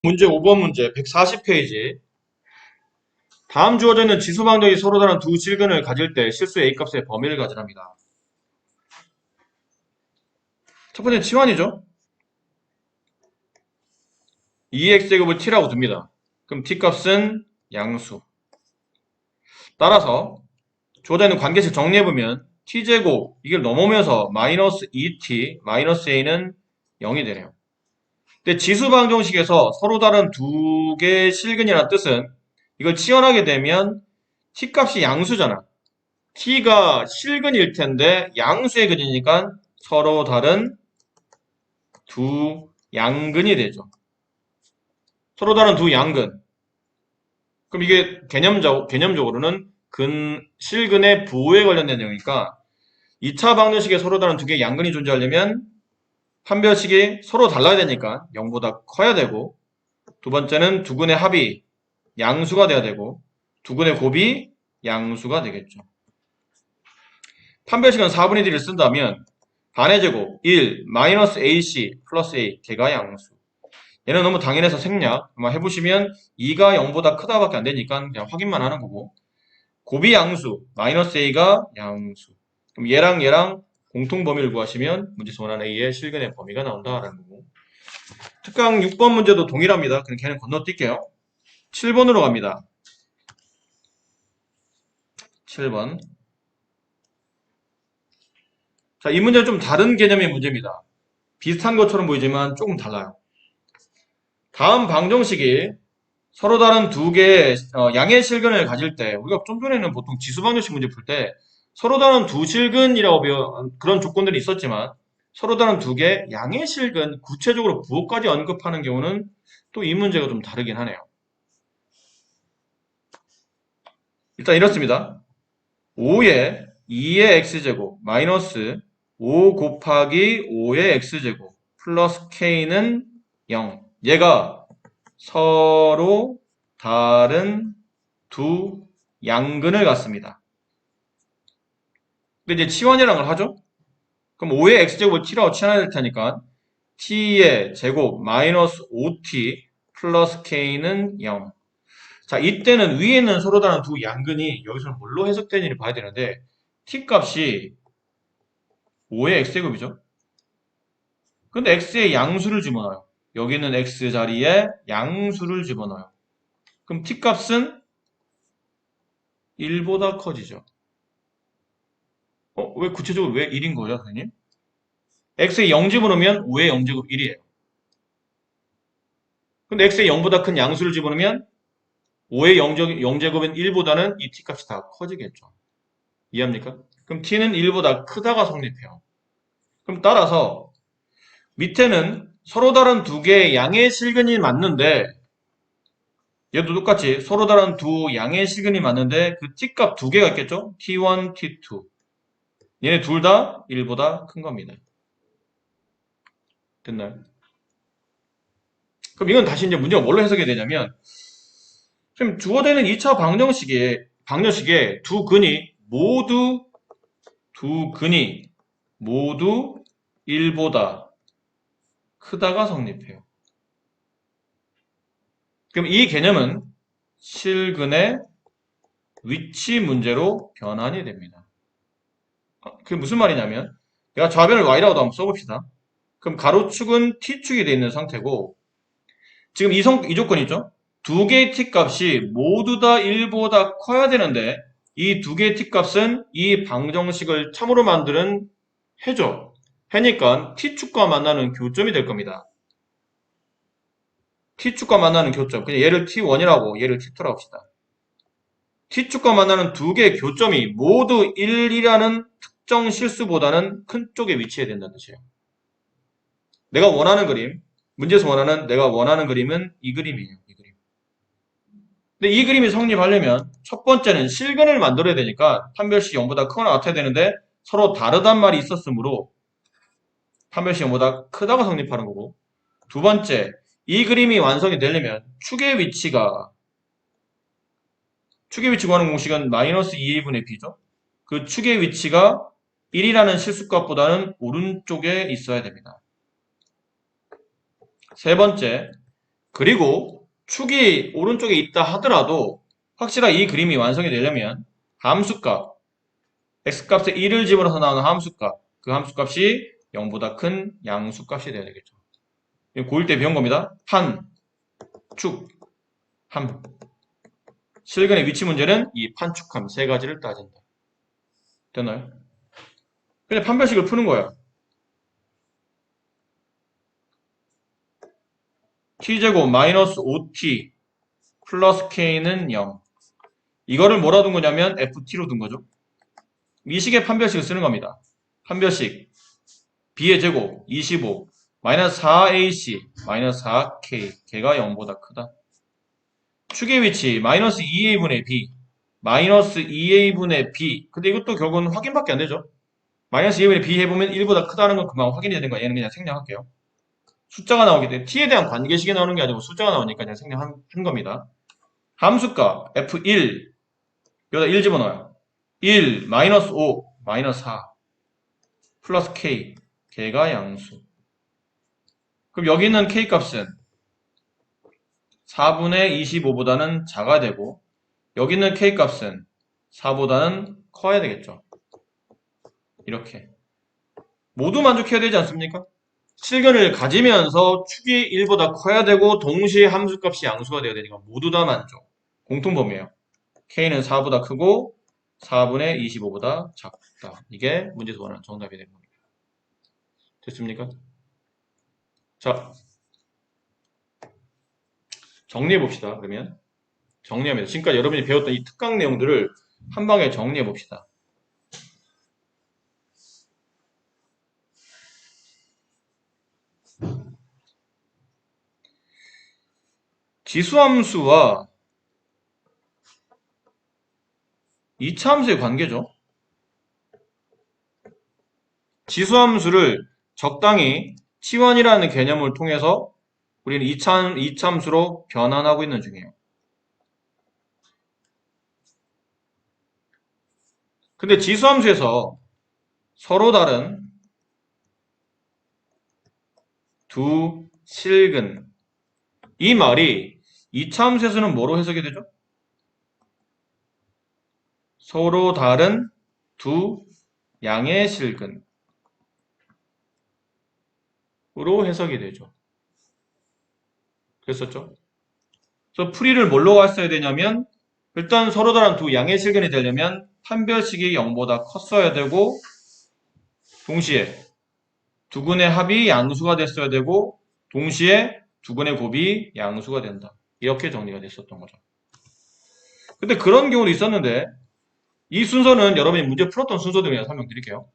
문제 5번 문제 140페이지. 다음 주어져 있는 지수방정이 서로 다른 두 실근을 가질 때 실수 A값의 범위를 가지랍니다. 첫 번째 치환이죠. 2x제곱을 t라고 둡니다. 그럼 t값은 양수. 따라서 주어져 있는 관계식 정리해보면 t제곱 이걸 넘으면서 마이너스 2t 마이너스 a는 0이 되네요. 근데 지수방정식에서 서로 다른 두 개의 실근이라는 뜻은 이걸 치환하게 되면 t값이 양수잖아. t가 실근일 텐데 양수의 근이니까 서로 다른 두 양근이 되죠. 서로 다른 두 양근. 그럼 이게 개념적으로는 실근의 부호에 관련된 내용이니까 2차 방정식에 서로 다른 두 개의 양근이 존재하려면 판별식이 서로 달라야 되니까 0보다 커야 되고, 두 번째는 두 근의 합이 양수가 돼야 되고 두 근의 곱이 양수가 되겠죠. 판별식은 4분의 1을 쓴다면 반의 제곱 1 마이너스 AC 플러스 A 걔가 양수. 얘는 너무 당연해서 생략. 아마 해보시면 2가 0보다 크다밖에 안 되니까 그냥 확인만 하는 거고, 곱이 양수 마이너스 A가 양수. 그럼 얘랑 공통 범위를 구하시면 문제에서 원하는 A의 실근의 범위가 나온다라는 거고, 특강 6번 문제도 동일합니다. 그럼 걔는 건너뛸게요. 7번으로 갑니다. 7번. 자, 이 문제는 좀 다른 개념의 문제입니다. 비슷한 것처럼 보이지만 조금 달라요. 다음 방정식이 서로 다른 두 개의 양의 실근을 가질 때, 우리가 좀 전에는 보통 지수 방정식 문제 풀 때 서로 다른 두 실근이라고 그런 조건들이 있었지만 서로 다른 두 개의 양의 실근, 구체적으로 부호까지 언급하는 경우는 또 이 문제가 좀 다르긴 하네요. 일단 이렇습니다. 5의 2의 x제곱 마이너스 5 곱하기 5의 x제곱 플러스 k는 0. 얘가 서로 다른 두 양근을 갖습니다. 근데 이제 치환이라는 걸 하죠? 그럼 5의 x제곱을 t라고 치환해야 될 테니까 t의 제곱 마이너스 5t 플러스 k는 0. 자, 이때는 위에는 서로 다른 두 양근이 여기서는 뭘로 해석되는지 봐야 되는데 t 값이 5의 x제곱이죠. 근데 x에 양수를 집어넣어요. 여기는 x 자리에 양수를 집어넣어요. 그럼 t 값은 1보다 커지죠. 왜 구체적으로 왜 1인 거예요, 선생님? x에 0 집어넣으면 5의 0제곱 1이에요. 근데 x에 0보다 큰 양수를 집어넣으면 5의 0제곱인 1보다는 이 t값이 다 커지겠죠. 이해합니까? 그럼 t는 1보다 크다가 성립해요. 그럼 따라서 밑에는 서로 다른 두 개의 양의 실근이 맞는데, 얘도 똑같이 서로 다른 두 양의 실근이 맞는데 그 t값 두 개가 있겠죠? t1, t2. 얘네 둘 다 1보다 큰 겁니다. 됐나요? 그럼 이건 다시 이제 문제가 뭘로 해석이 되냐면, 지금 주어져 있는 2차 방정식에 두 근이 모두 1보다 크다가 성립해요. 그럼 이 개념은 실근의 위치 문제로 변환이 됩니다. 그게 무슨 말이냐면, 내가 좌변을 y라고도 한번 써봅시다. 그럼 가로축은 t축이 되어 있는 상태고, 지금 이 조건이 있죠? 두 개의 t값이 모두 다 1보다 커야 되는데 이 두 개의 t값은 이 방정식을 참으로 만드는 해죠. 해니까 t축과 만나는 교점이 될 겁니다. t축과 만나는 교점. 그냥 얘를 t1이라고 얘를 t2라고 합시다. t축과 만나는 두 개의 교점이 모두 1이라는 특정 실수보다는 큰 쪽에 위치해야 된다는 뜻이에요. 문제에서 내가 원하는 그림은 이 그림이에요. 이 그림. 근데 이 그림이 성립하려면 첫 번째는 실근을 만들어야 되니까 판별식 0보다 크거나 같아야 되는데 서로 다르단 말이 있었으므로 판별식 0보다 크다고 성립하는 거고, 두 번째, 이 그림이 완성이 되려면 축의 위치 구하는 공식은 마이너스 2a분의 b죠. 그 축의 위치가 1이라는 실수값보다는 오른쪽에 있어야 됩니다. 세 번째, 그리고 축이 오른쪽에 있다 하더라도 확실하게 이 그림이 완성이 되려면 함수값, x값에 1을 집어넣어서 나오는 함수값, 그 함수값이 0보다 큰 양수값이 돼야 되겠죠. 고1 때 배운 겁니다. 판, 축, 함. 실근의 위치 문제는 이 판축함 세 가지를 따진다. 됐나요? 그냥 판별식을 푸는 거야. t제곱 마이너스 5t 플러스 k는 0. 이거를 뭐라 둔 거냐면 ft로 둔 거죠. 미식의 판별식을 쓰는 겁니다. 판별식 b의 제곱 25 마이너스 4ac 마이너스 4k 걔가 0보다 크다. 축의 위치 마이너스 2a분의 b 마이너스 2a분의 b 근데 이것도 결국은 확인밖에 안 되죠. 마이너스 2a분의 b 해보면 1보다 크다는 건 금방 확인이 되는 거야. 얘는 그냥 생략할게요. 숫자가 나오기 때문에 t에 대한 관계식이 나오는 게 아니고 숫자가 나오니까 그냥 생략한 겁니다. 함수값 f1 여기다 1 집어넣어요. 1 마이너스 5 마이너스 4 플러스 k 걔가 양수. 그럼 여기 있는 k값은 4분의 25보다는 작아야 되고 여기 있는 k값은 4보다는 커야 되겠죠. 이렇게 모두 만족해야 되지 않습니까? 실근을 가지면서 축이 1보다 커야 되고 동시에 함수값이 양수가 되어야 되니까 모두 다 만족. 공통범위예요. k는 4보다 크고 4분의 25보다 작다. 이게 문제에서 원하는 정답이 되는 겁니다. 됐습니까? 자, 정리해 봅시다. 그러면 정리하면 지금까지 여러분이 배웠던 이 특강 내용들을 한 방에 정리해 봅시다. 지수함수와 이차함수의 관계죠. 지수함수를 적당히 치환이라는 개념을 통해서 우리는 이차함수로 변환하고 있는 중이에요. 근데 지수함수에서 서로 다른 두 실근 이 말이 이차함수에서는 뭐로 해석이 되죠? 서로 다른 두 양의 실근으로 해석이 되죠. 그랬었죠? 그래서 풀이를 뭘로 갔어야 되냐면 일단 서로 다른 두 양의 실근이 되려면 판별식이 0보다 컸어야 되고 동시에 두근의 합이 양수가 됐어야 되고 동시에 두근의 곱이 양수가 된다. 이렇게 정리가 됐었던 거죠. 근데 그런 경우도 있었는데 이 순서는 여러분이 문제 풀었던 순서대로 그냥 설명드릴게요.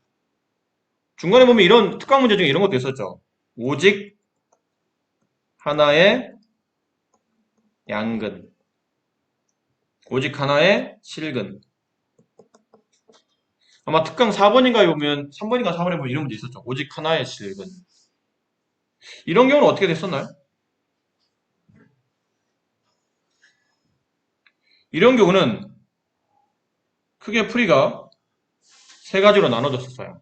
중간에 보면 이런 특강 문제 중에 이런 것도 있었죠. 오직 하나의 양근 오직 하나의 실근 아마 특강 4번인가에 보면 3번인가 4번에 보면 이런 문제 있었죠. 오직 하나의 실근 이런 경우는 어떻게 됐었나요? 이런 경우는 크게 풀이가 세 가지로 나눠졌었어요.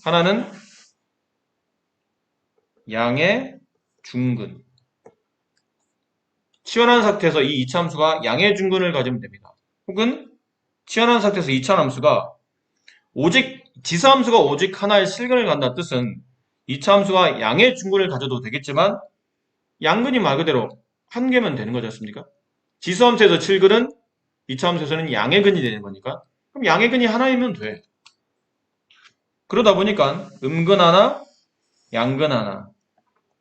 하나는 양의 중근 치환한 상태에서 이 이차함수가 양의 중근을 가지면 됩니다. 혹은 치환한 상태에서 이차함수가 오직 지수함수가 오직 하나의 실근을 갖는다는 뜻은 이차함수가 양의 중근을 가져도 되겠지만 양근이 말 그대로 한 개면 되는 거지 않습니까? 지수함수에서 실근은 이차함수에서는 양의 근이 되는 거니까 그럼 양의 근이 하나이면 돼. 그러다 보니까 음근 하나, 양근 하나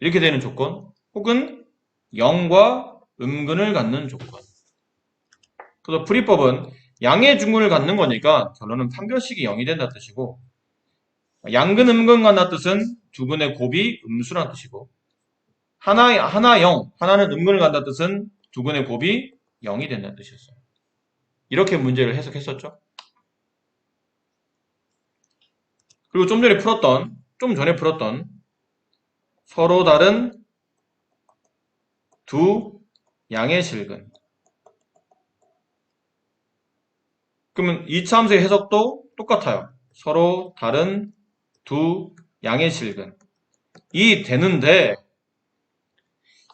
이렇게 되는 조건 혹은 0과 음근을 갖는 조건. 그래서 풀이법은 양의 중근을 갖는 거니까 결론은 판별식이 0이 된다는 뜻이고 양근, 음근 갖는 뜻은 두 근의 곱이 음수라는 뜻이고 하나 0, 하나는 음근을 갖는 뜻은 두 근의 곱이 0이 된다는 뜻이었어요. 이렇게 문제를 해석했었죠. 그리고 좀 전에 풀었던 서로 다른 두 양의 실근. 그러면 2차 함수의 해석도 똑같아요. 서로 다른 두 양의 실근. 이 되는데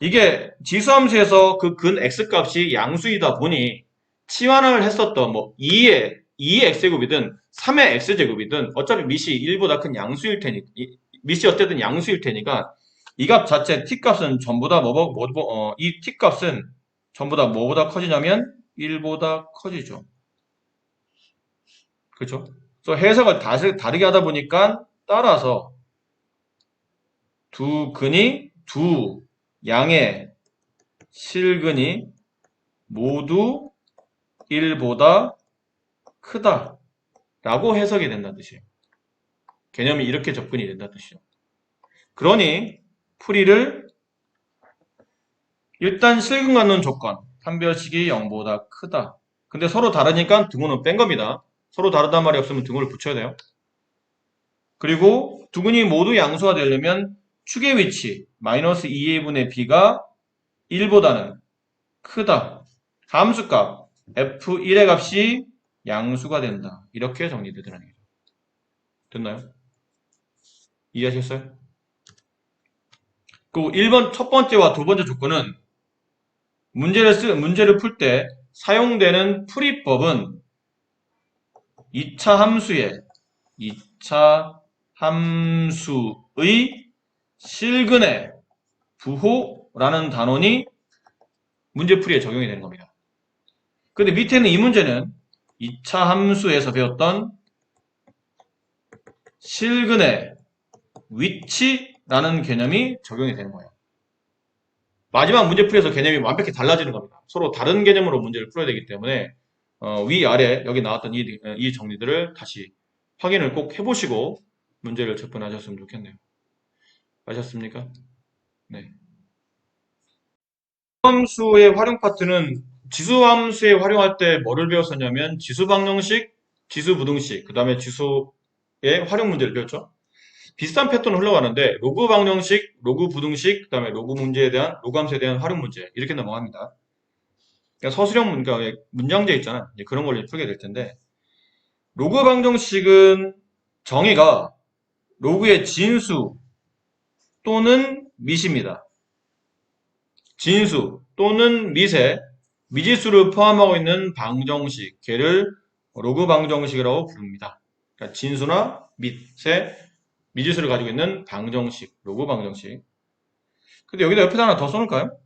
이게 지수함수에서 그 근 x값이 양수이다 보니 치환을 했었던 뭐 2의 x제곱이든 3의 x제곱이든 어차피 밑이 1보다 큰 양수일 테니까 밑이 어쨌든 양수일 테니까 이 값 자체 t값은 전부 다 이 t값은 전부 다 뭐보다 커지냐면 1보다 커지죠. 그렇죠? 그래서 해석을 다르게 하다 보니까 따라서 두 양의 실근이 모두 1보다 크다 라고 해석이 된다는 뜻이에요. 개념이 이렇게 접근이 된다는 뜻이죠. 그러니 풀이를 일단 실근 갖는 조건 판별식이 0보다 크다. 근데 서로 다르니까 등호는 뺀 겁니다. 서로 다르단 말이 없으면 등호를 붙여야 돼요. 그리고 두 근이 모두 양수가 되려면 축의 위치 마이너스 2a분의 b가 1보다는 크다. 함수값 f1의 값이 양수가 된다. 이렇게 정리되더라는 거죠. 됐나요? 이해하셨어요? 그리고 1번 첫 번째와 두 번째 조건은 문제를 풀 때 사용되는 풀이법은 2차 함수의 실근의 부호라는 단원이 문제풀이에 적용이 되는 겁니다. 근데 밑에는 이 문제는 2차 함수에서 배웠던 실근의 위치라는 개념이 적용이 되는 거예요. 마지막 문제풀이에서 개념이 완벽히 달라지는 겁니다. 서로 다른 개념으로 문제를 풀어야 되기 때문에 위아래 여기 나왔던 이 정리들을 다시 확인을 꼭 해보시고 문제를 접근하셨으면 좋겠네요. 아셨습니까? 네. 함수의 활용 파트는 지수함수에 활용할 때 뭐를 배웠었냐면 지수방정식, 지수부등식, 그 다음에 지수의 활용 문제를 배웠죠. 비슷한 패턴으로 흘러가는데 로그 방정식, 로그 부등식, 그 다음에 로그 문제에 대한 로그함수에 대한 활용 문제 이렇게 넘어갑니다. 그러니까 서술형 그러니까 문장제 있잖아. 이제 그런 걸 풀게 될 텐데 로그 방정식은 정의가 로그의 진수 또는 밑입니다. 진수 또는 밑에 미지수를 포함하고 있는 방정식, 걔를 로그 방정식이라고 부릅니다. 그러니까 진수나 밑에 미지수를 가지고 있는 방정식, 로그 방정식. 근데 여기다 옆에다 하나 더 써놓을까요?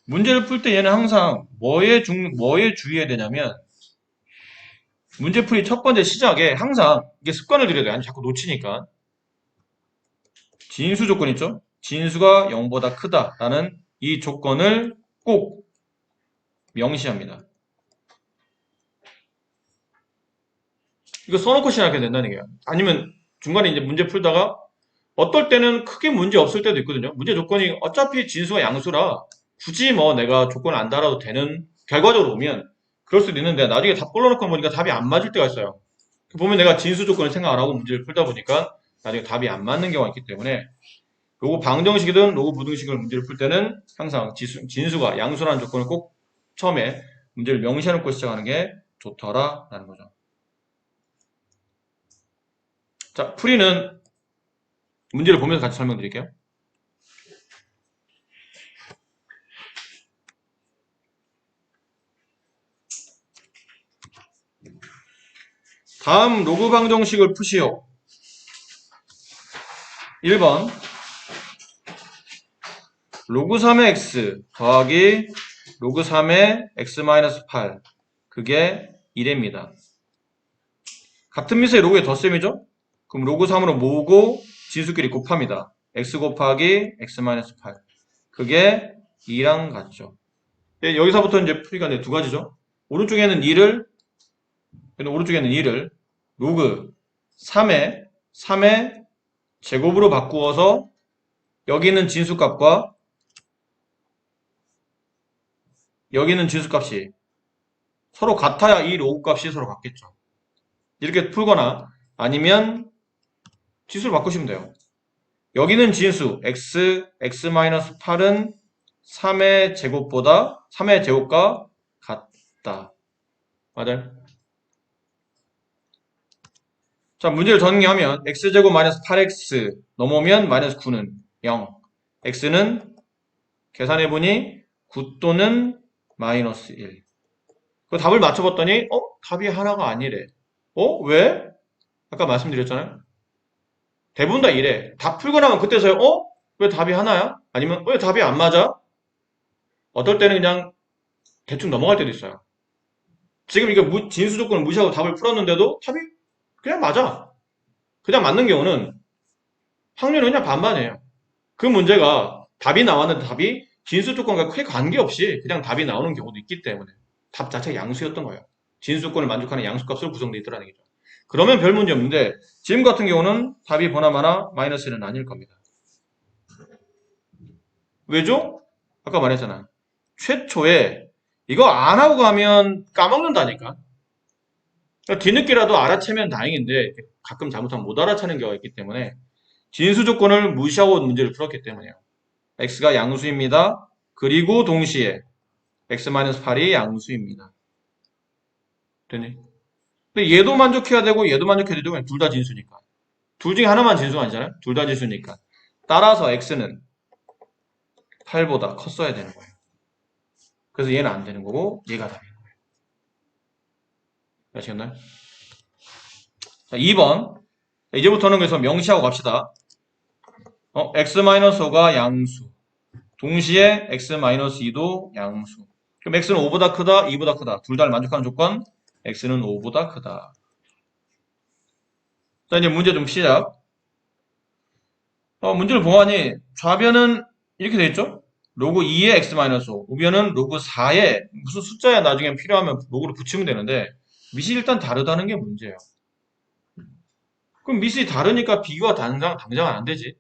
문제를 풀 때 얘는 항상 뭐에 주의해야 되냐면 문제풀이 첫 번째 시작에 항상 이게 습관을 들여야 돼요. 자꾸 놓치니까. 진수 조건 있죠? 진수가 0보다 크다라는 이 조건을 꼭 명시합니다. 이거 써놓고 시작해야 된다는 얘기예요. 아니면 중간에 이제 문제 풀다가 어떨 때는 크게 문제 없을 때도 있거든요. 문제 조건이 어차피 진수가 양수라 굳이 뭐 내가 조건을 안 달아도 되는 결과적으로 보면 그럴 수도 있는데 나중에 답 골라놓고 보니까 답이 안 맞을 때가 있어요. 보면 내가 진수 조건을 생각 안 하고 문제를 풀다 보니까 나중에 답이 안 맞는 경우가 있기 때문에 로그 방정식이든 로그 부등식을 문제를 풀 때는 항상 진수가 양수라는 조건을 꼭 처음에 문제를 명시해놓고 시작하는 게 좋더라라는 거죠. 자, 풀이는 문제를 보면서 같이 설명드릴게요. 다음 로그 방정식을 푸시오. 1번 로그 3의 x 더하기 로그 3의 x-8 그게 1입니다. 같은 밑에 로그의 덧셈이죠? 그럼 로그 3으로 모으고 진수끼리 곱합니다. x 곱하기 x-8 그게 2랑 같죠. 여기서부터 이제 풀이가 두 가지죠. 오른쪽에는 2를 로그 3의 제곱으로 바꾸어서 여기는 진수값과 여기는 진수값이 서로 같아야 이 로그 값이 서로 같겠죠. 이렇게 풀거나 아니면 지수를 바꾸시면 돼요. 여기는 진수 x-8은 3의 제곱과 같다. 맞아요? 자, 문제를 정리하면 x제곱 마이너스 8x 넘어오면 마이너스 9는 0. x는 계산해보니 9 또는 마이너스 1. 그 답을 맞춰봤더니 답이 하나가 아니래. 왜? 아까 말씀드렸잖아요. 대부분 다 이래. 답 풀고 나면 그때서야 왜 답이 하나야? 아니면 왜 답이 안 맞아? 어떨 때는 그냥 대충 넘어갈 때도 있어요. 지금 이게 진수 조건을 무시하고 답을 풀었는데도 답이 그냥 맞아. 그냥 맞는 경우는 확률은 그냥 반반이에요. 그 문제가 답이 나왔는데 답이 진수 조건과 크게 관계없이 그냥 답이 나오는 경우도 있기 때문에 답 자체가 양수였던 거예요. 진수 조건을 만족하는 양수값으로 구성되어 있더라는 얘기죠. 그러면 별 문제 없는데 지금 같은 경우는 답이 보나마나 마이너스 1은 아닐 겁니다. 왜죠? 아까 말했잖아. 최초에 이거 안 하고 가면 까먹는다니까. 그러니까 뒤늦게라도 알아채면 다행인데 가끔 잘못하면 못 알아채는 경우가 있기 때문에 진수 조건을 무시하고 문제를 풀었기 때문에요. x가 양수입니다. 그리고 동시에 x-8이 양수입니다. 되니? 근데 얘도 만족해야 되고 얘도 만족해야 되고 그냥 둘 다 진수니까. 둘 중에 하나만 진수가 아니잖아요. 둘 다 진수니까. 따라서 x는 8보다 컸어야 되는 거예요. 그래서 얘는 안 되는 거고 얘가 답인 거예요. 아시겠나요? 자, 2번. 이제부터는 그래서 명시하고 갑시다. x-5가 양수. 동시에 x-2도 양수. 그럼 x는 5보다 크다, 2보다 크다. 둘 다를 만족하는 조건, x는 5보다 크다. 자, 이제 문제 좀 시작. 문제를 보아하니 좌변은 이렇게 되어 있죠? 로그 2에 x-5, 우변은 로그 4에 무슨 숫자야 나중에 필요하면 로그를 붙이면 되는데 밑이 일단 다르다는 게 문제예요. 그럼 밑이 다르니까 비교가 당장 안 되지.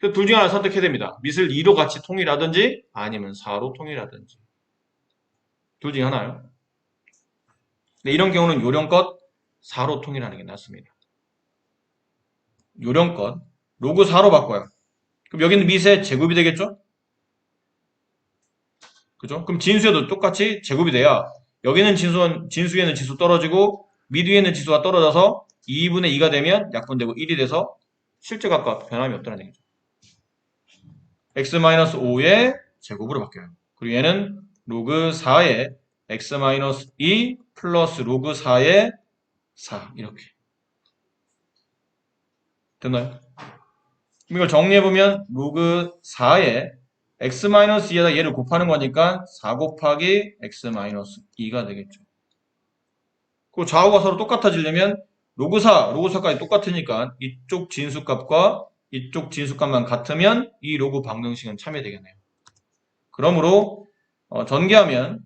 둘 중에 하나 선택해야 됩니다. 밑을 2로 같이 통일하든지 아니면 4로 통일하든지. 둘 중에 하나요. 근데 이런 경우는 요령껏 4로 통일하는 게 낫습니다. 요령껏 로그 4로 바꿔요. 그럼 여기는 밑에 제곱이 되겠죠? 그죠? 그럼 진수에도 똑같이 제곱이 돼야 여기는 진수에는 지수 떨어지고 밑 위에는 지수가 떨어져서 2분의 2가 되면 약분되고 1이 돼서 실제 값과 변함이 없다는 얘기죠. x-5의 제곱으로 바뀌어요. 그리고 얘는 로그 4의 x-2 플러스 로그 4의 4 이렇게 됐나요? 이걸 정리해보면 로그 4의 x-2에다 얘를 곱하는 거니까 4 곱하기 x-2가 되겠죠. 그리고 좌우가 서로 똑같아지려면 로그 4, 로그 4까지 똑같으니까 이쪽 진수값과 이쪽 진수값만 같으면 이 로그 방정식은 참여되겠네요. 그러므로 전개하면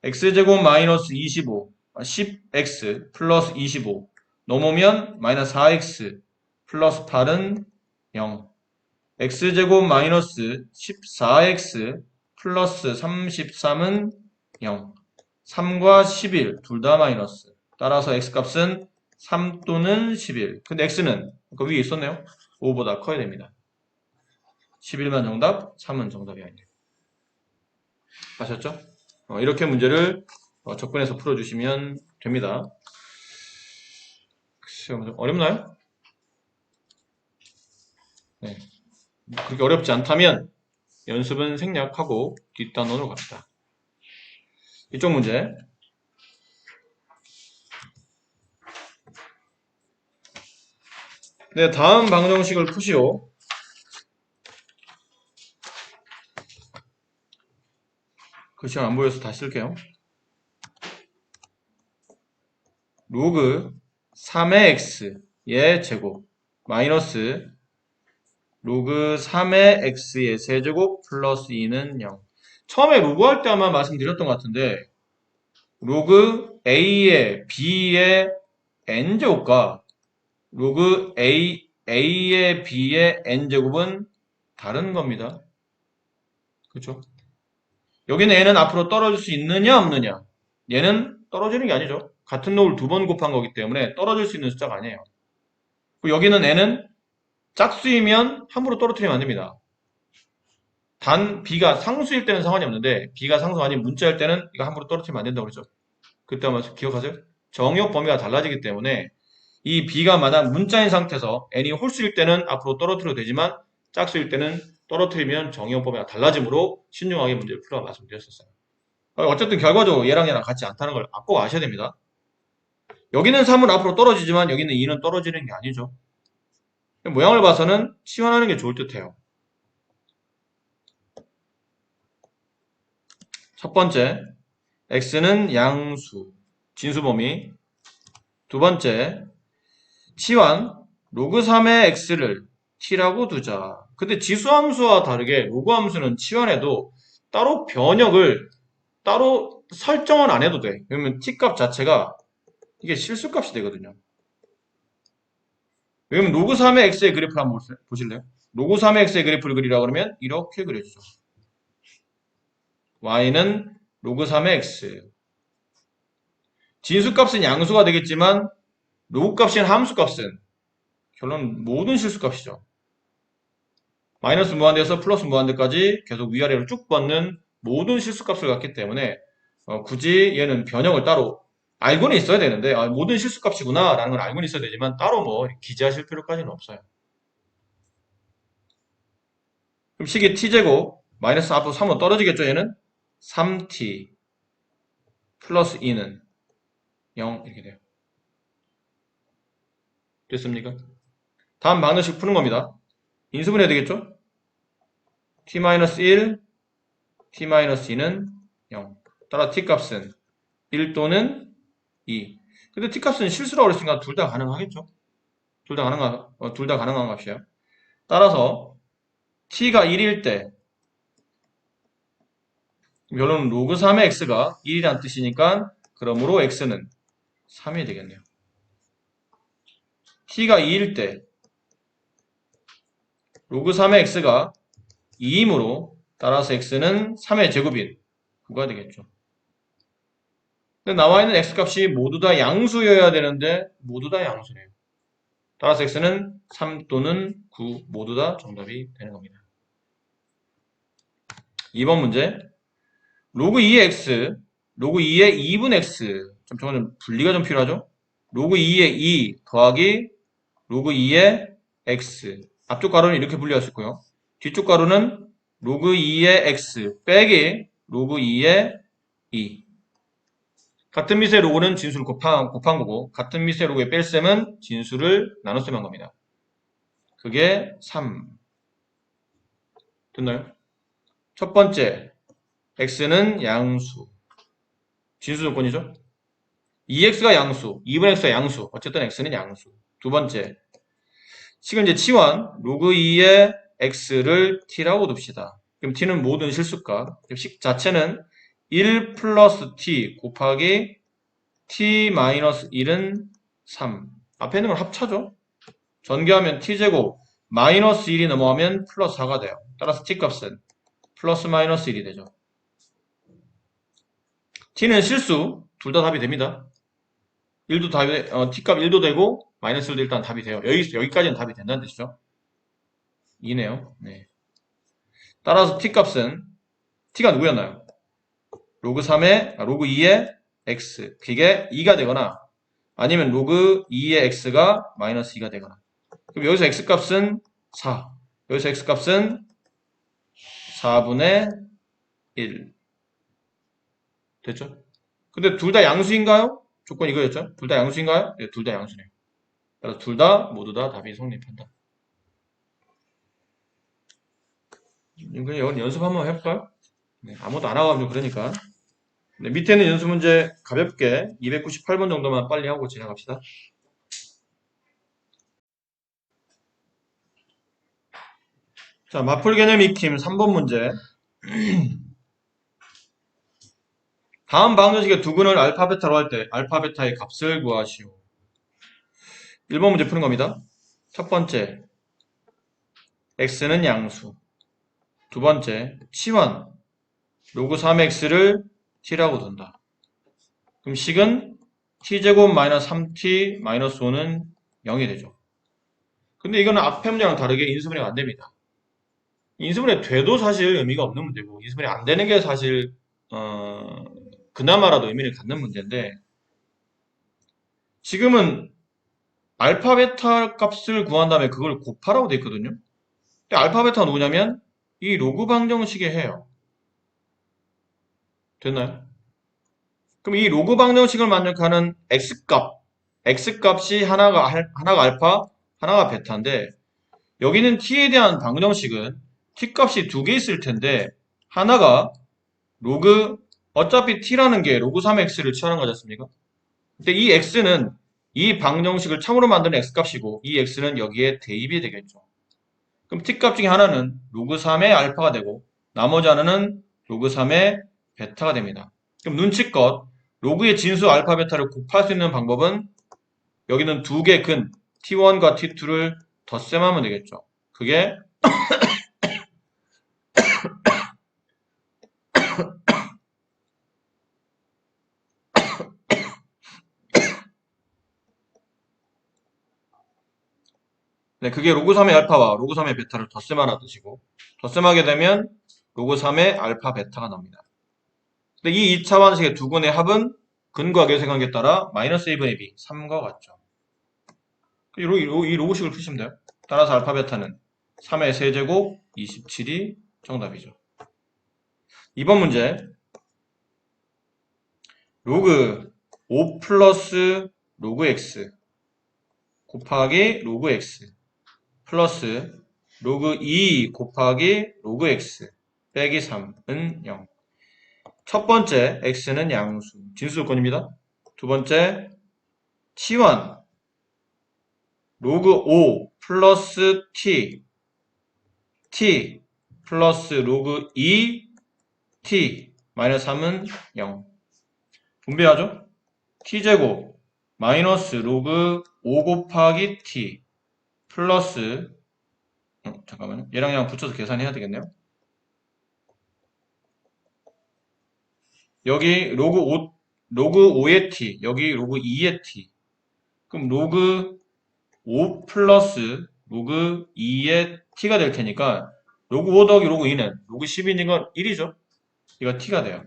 x제곱 마이너스 25, 10x 플러스 25 넘으면 마이너스 4x 플러스 8은 0. x제곱 마이너스 14x 플러스 33은 0. 3과 11 둘 다 마이너스. 따라서 x값은 3 또는 11. 근데 x는 그 위에 있었네요. 5보다 커야 됩니다. 11만 정답, 3은 정답이 아니에요. 아셨죠? 이렇게 문제를 접근해서 풀어주시면 됩니다. 글쎄요, 좀 어렵나요? 네. 그렇게 어렵지 않다면 연습은 생략하고 뒷단원으로 갑시다. 이쪽 문제. 네, 다음 방정식을 푸시오. 글씨가 안 보여서 다시 쓸게요. 로그 3의 x의 제곱 마이너스 로그 3의 x의 세제곱 플러스 2는 0. 처음에 로그 할 때 아마 말씀드렸던 것 같은데 로그 a의 b의 n제곱과 로그 a의 b의 n제곱은 다른 겁니다. 그렇죠? 여기는 얘는 앞으로 떨어질 수 있느냐 없느냐. 얘는 떨어지는 게 아니죠. 같은 놈을 두 번 곱한 거기 때문에 떨어질 수 있는 숫자가 아니에요. 그리고 여기는 n은 짝수이면 함부로 떨어뜨리면 안 됩니다. 단 b가 상수일 때는 상관이 없는데 b가 상수가 아닌 문자일 때는 이거 함부로 떨어뜨리면 안 된다고 그랬죠. 그때 한번 기억하세요? 정역 범위가 달라지기 때문에 이 b가 만약 문자인 상태에서 n이 홀수일 때는 앞으로 떨어뜨려도 되지만 짝수일 때는 떨어뜨리면 정의용법이랑 달라짐으로 신중하게 문제를 풀어 말씀드렸었어요. 어쨌든 결과적으로 얘랑 같지 않다는 걸 꼭 아셔야 됩니다. 여기는 3은 앞으로 떨어지지만 여기는 2는 떨어지는 게 아니죠. 모양을 봐서는 치환하는 게 좋을 듯해요. 첫 번째, x는 양수, 진수범위. 두 번째, 치환, 로그 3의 x를 t라고 두자. 근데 지수함수와 다르게 로그함수는 치환해도 따로 변형을 따로 설정은 안 해도 돼. 그러면 t값 자체가 이게 실수값이 되거든요. 왜냐면 로그 3의 x의 그래프를 한번 보실래요? 로그 3의 x의 그래프를 그리라 그러면 이렇게 그려주죠. y는 로그 3의 x. 진수값은 양수가 되겠지만 로그 값인 함수 값은 결론 모든 실수값이죠. 마이너스 무한대에서 플러스 무한대까지 계속 위아래로 쭉 뻗는 모든 실수값을 갖기 때문에 굳이 얘는 변형을 따로 알고는 있어야 되는데 모든 실수값이구나 라는 걸 알고는 있어야 되지만 따로 뭐 기재하실 필요까지는 없어요. 그럼 식이 t제곱 마이너스 앞으로 3은 떨어지겠죠. 얘는 3t 플러스 2는 0 이렇게 돼요. 됐습니까? 다음 방정식 푸는 겁니다. 인수분 해야 되겠죠? t-1, t-2는 0. 따라 t값은 1 또는 2. 근데 t값은 실수라고 그랬으니까 둘 다 가능하겠죠? 둘 다 가능한 값이에요. 따라서 t가 1일 때 결론은 로그 3의 x가 1이란 뜻이니까 그러므로 x는 3이 되겠네요. t가 2일 때 로그 3의 x가 2이므로 따라서 x는 3의 제곱인 9가 되겠죠. 근데 나와 있는 x값이 모두 다 양수여야 되는데 모두 다 양수네요. 따라서 x는 3 또는 9 모두 다 정답이 되는 겁니다. 2번 문제. 로그 2의 x, 로그 2의 2분 x. 저건 좀 분리가 좀 필요하죠? 로그 2의 2 더하기 로그 2의 x. 앞쪽 가로는 이렇게 분리할 수 있고요. 뒤쪽 가로는 로그 2의 x 빼기 로그 2의 2. 같은 밑의 로그는 진수를 곱한 거고 같은 밑의 로그의 뺄셈은 진수를 나눗셈 한 겁니다. 그게 3. 됐나요? 첫 번째, x는 양수. 진수 조건이죠? 2x가 양수, 2분의 x가 양수. 어쨌든 x는 양수. 두 번째, 지금 이제 치환, 로그 2의 x를 t라고 둡시다. 그럼 t는 모든 실수값. 식 자체는 1 플러스 t 곱하기 t 마이너스 1은 3. 앞에 있는 걸 합차죠? 전개하면 t제곱 마이너스 1이 넘어가면 플러스 4가 돼요. 따라서 t값은 플러스 마이너스 1이 되죠. t는 실수, 둘 다 답이 됩니다. 1도 답이, t값 1도 되고 마이너스 1도 일단 답이 돼요. 여기까지는 답이 된다는 뜻이죠. 2네요. 네. 따라서 t값은 t가 누구였나요? 로그 2의 x. 그게 2가 되거나 아니면 로그 2의 x가 마이너스 2가 되거나. 그럼 여기서 x값은 4. 여기서 x값은 4분의 1. 됐죠? 근데 둘 다 양수인가요? 조건 이거였죠? 둘 다 양수인가요? 네, 둘 다 양수네요. 그래서 둘 다 모두 다 답이 성립한다. 이건 연습 한번 해볼까요? 네, 아무도 안 하고 그러니까. 네, 밑에는 연습 문제 가볍게 298번 정도만 빨리 하고 진행합시다. 자, 마풀 개념 익힘 3번 문제. 다음 방정식의 두근을 알파, 베타로 할 때 알파, 베타의 값을 구하시오. 1번 문제 푸는 겁니다. 첫 번째, x는 양수. 두 번째, 치환. 로그 3x를 t라고 둔다. 그럼 식은 t제곱 마이너스 3t 마이너스 5는 0이 되죠. 근데 이거는 앞에 문제랑 다르게 인수분해가 안 됩니다. 인수분해 돼도 사실 의미가 없는 문제고 인수분해 안 되는 게 사실 그나마라도 의미를 갖는 문제인데 지금은 알파 베타 값을 구한 다음에 그걸 곱하라고 돼 있거든요. 근데 알파 베타가 누구냐면 이 로그 방정식에 해요. 됐나요? 그럼 이 로그 방정식을 만족하는 x값이 하나가 알파, 하나가 베타인데 여기는 t에 대한 방정식은 t값이 두 개 있을 텐데 하나가 로그 어차피 t라는 게 로그 3x를 취하는 거지 않습니까? 근데 이 x는 이 방정식을 참으로 만드는 x값이고 이 x는 여기에 대입이 되겠죠. 그럼 t값 중에 하나는 로그 3의 알파가 되고 나머지 하나는 로그 3의 베타가 됩니다. 그럼 눈치껏 로그의 진수 알파 베타를 곱할 수 있는 방법은 여기는 두 개 근 t1과 t2를 덧셈하면 되겠죠. 그게 네, 그게 로그 3의 알파와 로그 3의 베타를 덧셈하는 뜻이고 덧셈하게 되면 로그 3의 알파 베타가 나옵니다. 근데 이 2차 반식의 두 근의 합은 근과 계수의 관계에 따라 마이너스 1분의 b 3과 같죠. 이 로그식을 푸시면 돼요. 따라서 알파 베타는 3의 세제곱 27이 정답이죠. 2번 문제 로그 5 플러스 로그 x 곱하기 로그 x 플러스 로그 2 곱하기 로그 x 빼기 3은 0. 첫 번째 x는 양수, 진수 조건입니다. 두 번째 t1 로그 5 플러스 t 플러스 로그 2 t 마이너스 3은 0. 분배하죠? t제곱 마이너스 로그 5 곱하기 t 플러스 잠깐만요. 얘랑 얘랑 붙여서 계산해야 되겠네요. 여기 로그 5의 t, 여기 로그 2의 t. 그럼 로그 5 플러스 로그 2의 t가 될 테니까 로그 5 더하기 로그 2는 로그 12니까 1이죠. 이거 t가 돼요.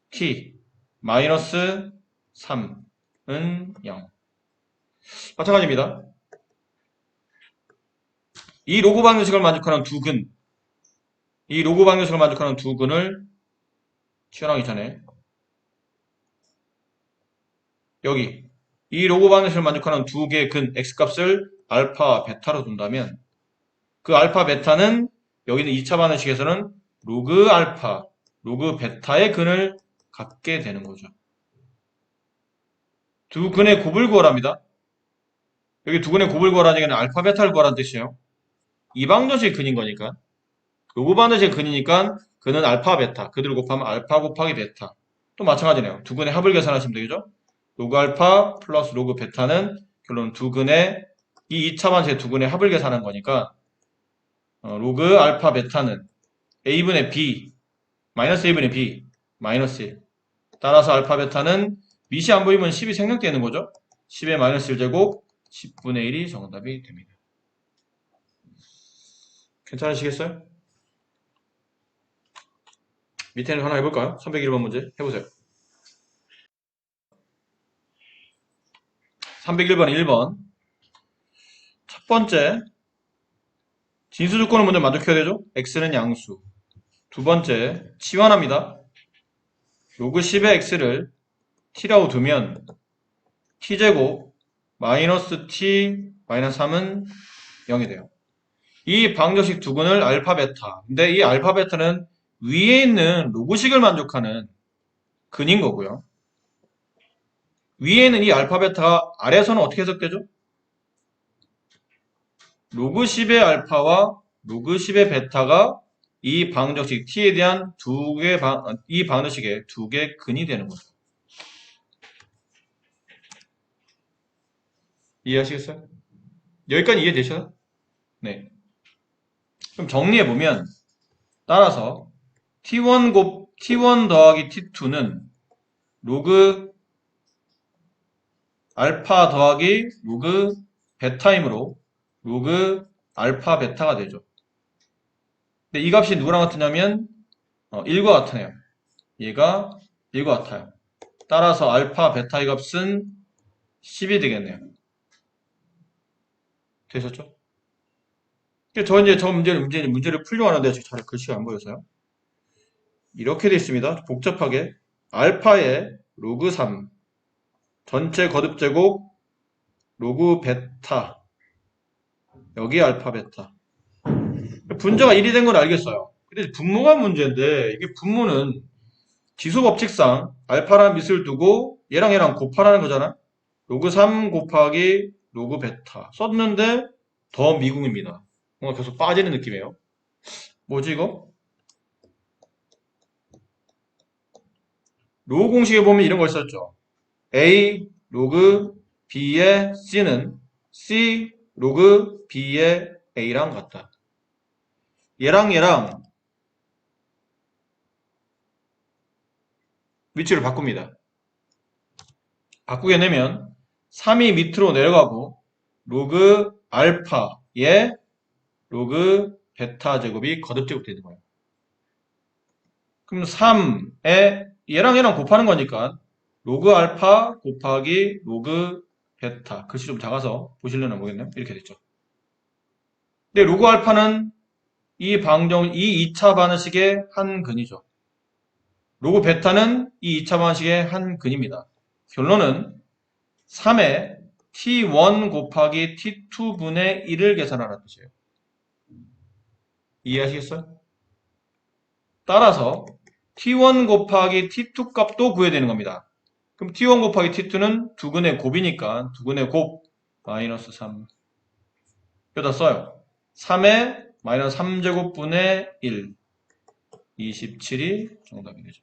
t 마이너스 3은 0. 마찬가지입니다. 이 로그 방정식을 만족하는 두 근, 이 로그 방정식을 만족하는 두 근을 튀어나오기 전에 여기 이 로그 방정식을 만족하는 두 개의 근 x값을 알파, 베타로 둔다면 그 알파, 베타는 여기는 2차 방정식에서는 로그 알파, 로그 베타의 근을 갖게 되는 거죠. 두 근의 곱을 구하랍니다. 여기 두 근의 곱을 구하라는 얘기는 알파, 베타를 구하라는 뜻이에요. 이 방정식의 근인 거니까 로그 방정식의 근이니까 근은 알파, 베타, 그들을 곱하면 알파 곱하기 베타. 또 마찬가지네요. 두 근의 합을 계산하시면 되겠죠. 로그 알파 플러스 로그 베타는 결론 두 근의 이 2차 방정식의 두 근의 합을 계산한 거니까 로그 알파 베타는 a분의 b 마이너스 a분의 b 마이너스 1. 따라서 알파 베타는 밑이 안 보이면 10이 생략되는 거죠. 10의 마이너스 1제곱 10분의 1이 정답이 됩니다. 괜찮으시겠어요? 밑에는 하나 해볼까요? 301번 문제 해보세요. 301번 1번 첫 번째 진수 조건을 먼저 만족해야 되죠. x는 양수. 두 번째 치환합니다. 로그 10의 x를 t라고 두면 t제곱 마이너스 t 마이너스 3은 0이 돼요. 이 방정식 두 근을 알파 베타. 근데 이 알파 베타는 위에 있는 로그식을 만족하는 근인 거고요. 위에 있는 이 알파 베타가 아래에서는 어떻게 해석되죠? 로그 10의 알파와 로그 10의 베타가 이 방정식 t에 대한 이 방정식의 두 개 근이 되는 거죠. 이해하시겠어요? 여기까지 이해되셔요? 네. 그럼 정리해보면 따라서 t1 더하기 t2는 로그 알파 더하기 로그 베타이므로 로그 알파 베타가 되죠. 근데 이 값이 누구랑 같으냐면 1과 같으네요. 얘가 1과 같아요. 따라서 알파 베타의 값은 10이 되겠네요. 되셨죠? 저 문제를 풀려고 하는데 잘 글씨가 안 보여서요. 이렇게 되어 있습니다. 복잡하게. 알파의 로그 3, 전체 거듭 제곱, 로그 베타. 여기 알파 베타. 분자가 1이 된 건 알겠어요. 근데 분모가 문제인데, 이게 분모는 지수 법칙상 알파라는 밑을 두고 얘랑 곱하라는 거잖아. 로그 3 곱하기 로그 베타 썼는데 더 미궁입니다. 뭔가 계속 빠지는 느낌이에요. 뭐지 이거? 로그 공식에 보면 이런 거 있었죠. A 로그 B의 C는 C 로그 B의 A랑 같다. 얘랑 위치를 바꿉니다. 바꾸게 되면 3이 밑으로 내려가고 로그 알파의 로그 베타 제곱이 거듭 제곱되는 거예요. 그럼 3에 얘랑 곱하는 거니까 로그 알파 곱하기 로그 베타. 글씨 좀 작아서 보시려나 모르겠네요. 이렇게 됐죠. 근데 로그 알파는 이 2차 반응식의 한 근이죠. 로그 베타는 이 2차 반응식의 한 근입니다. 결론은 3에 t1 곱하기 t2분의 1을 계산하라는 뜻이에요. 이해하시겠어요? 따라서 t1 곱하기 t2 값도 구해야 되는 겁니다. 그럼 t1 곱하기 t2는 두근의 곱이니까 두근의 곱 마이너스 3 여기다 써요. 3의 마이너스 3제곱분의 1 27이 정답이 되죠.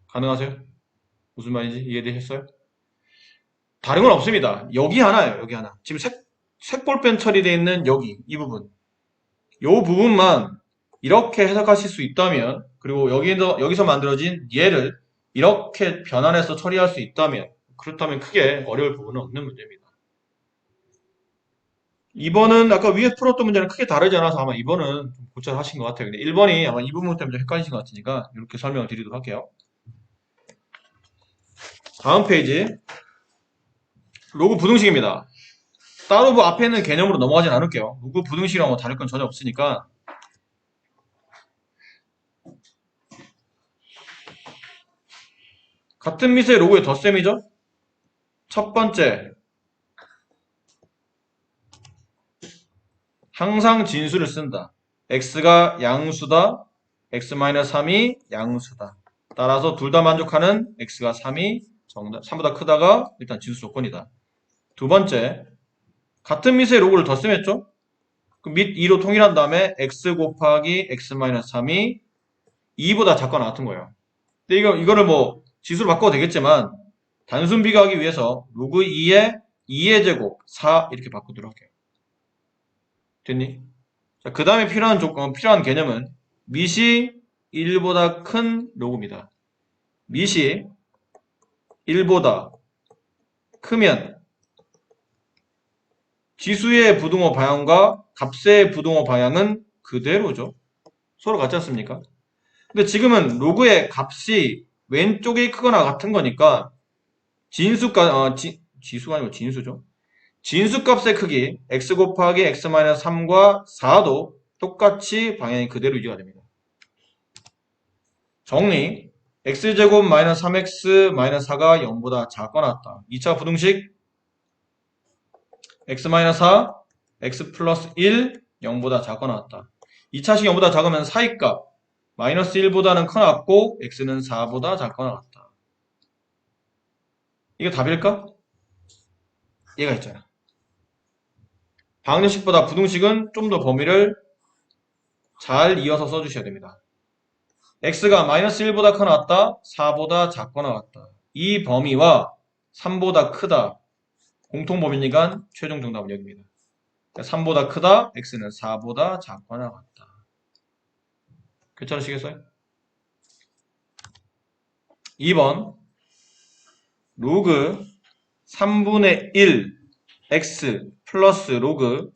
가능하세요? 무슨 말인지 이해되셨어요? 다른 건 없습니다. 여기 하나예요. 여기 하나. 지금 색볼펜 처리되어 있는 여기 이 부분 이 부분만 이렇게 해석하실 수 있다면 그리고 여기서 만들어진 얘를 이렇게 변환해서 처리할 수 있다면 그렇다면 크게 어려울 부분은 없는 문제입니다. 2번은 아까 위에 풀었던 문제는 크게 다르지 않아서 아마 2번은 좀 고찰하신 것 같아요. 근데 1번이 아마 이 부분 때문에 좀 헷갈리신 것 같으니까 이렇게 설명을 드리도록 할게요. 다음 페이지 로그 부등식입니다. 따로 뭐 앞에 있는 개념으로 넘어가진 않을게요. 로그 부등식이랑 뭐 다를 건 전혀 없으니까 같은 밑의 로그의 덧셈이죠. 첫 번째 항상 진수를 쓴다. x가 양수다. x-3이 양수다. 따라서 둘 다 만족하는 x가 3이 정답, 3보다 크다가 일단 진수 조건이다. 두 번째, 같은 밑의 로그를 덧셈했죠? 그 밑 2로 통일한 다음에 x 곱하기 x-3이 2보다 작거나 같은 거예요. 근데 이거를 뭐 지수로 바꿔도 되겠지만 단순 비교하기 위해서 로그 2의 2의 제곱 4 이렇게 바꾸도록 할게요. 됐니? 자, 그 다음에 필요한 개념은 밑이 1보다 큰 로그입니다. 밑이 1보다 크면 지수의 부등호 방향과 값의 부등호 방향은 그대로죠. 서로 같지 않습니까? 근데 지금은 로그의 값이 왼쪽이 크거나 같은 거니까 지수가 아니고 진수죠. 진수값의 크기 x 곱하기 x-3과 4도 똑같이 방향이 그대로 유지가 됩니다. 정리 x제곱 마이너스 3x 마이너스 4가 0보다 작거나 같다. 2차 부등식 x-4 x 플러스 1 0보다 작거나 같다. 2차식 0보다 작으면 사이값 마이너스 1보다는 커났고 x는 4보다 작거나 같다. 이게 답일까? 얘가 있잖아. 방정식보다 부등식은 좀 더 범위를 잘 이어서 써주셔야 됩니다. x가 마이너스 1보다 커나 같다, 4보다 작거나 같다. 이 범위와 3보다 크다. 공통범위니까 최종 정답은 여기입니다. 3보다 크다, x는 4보다 작거나 같다. 괜찮으시겠어요? 2번 로그 3분의 1 x 플러스 로그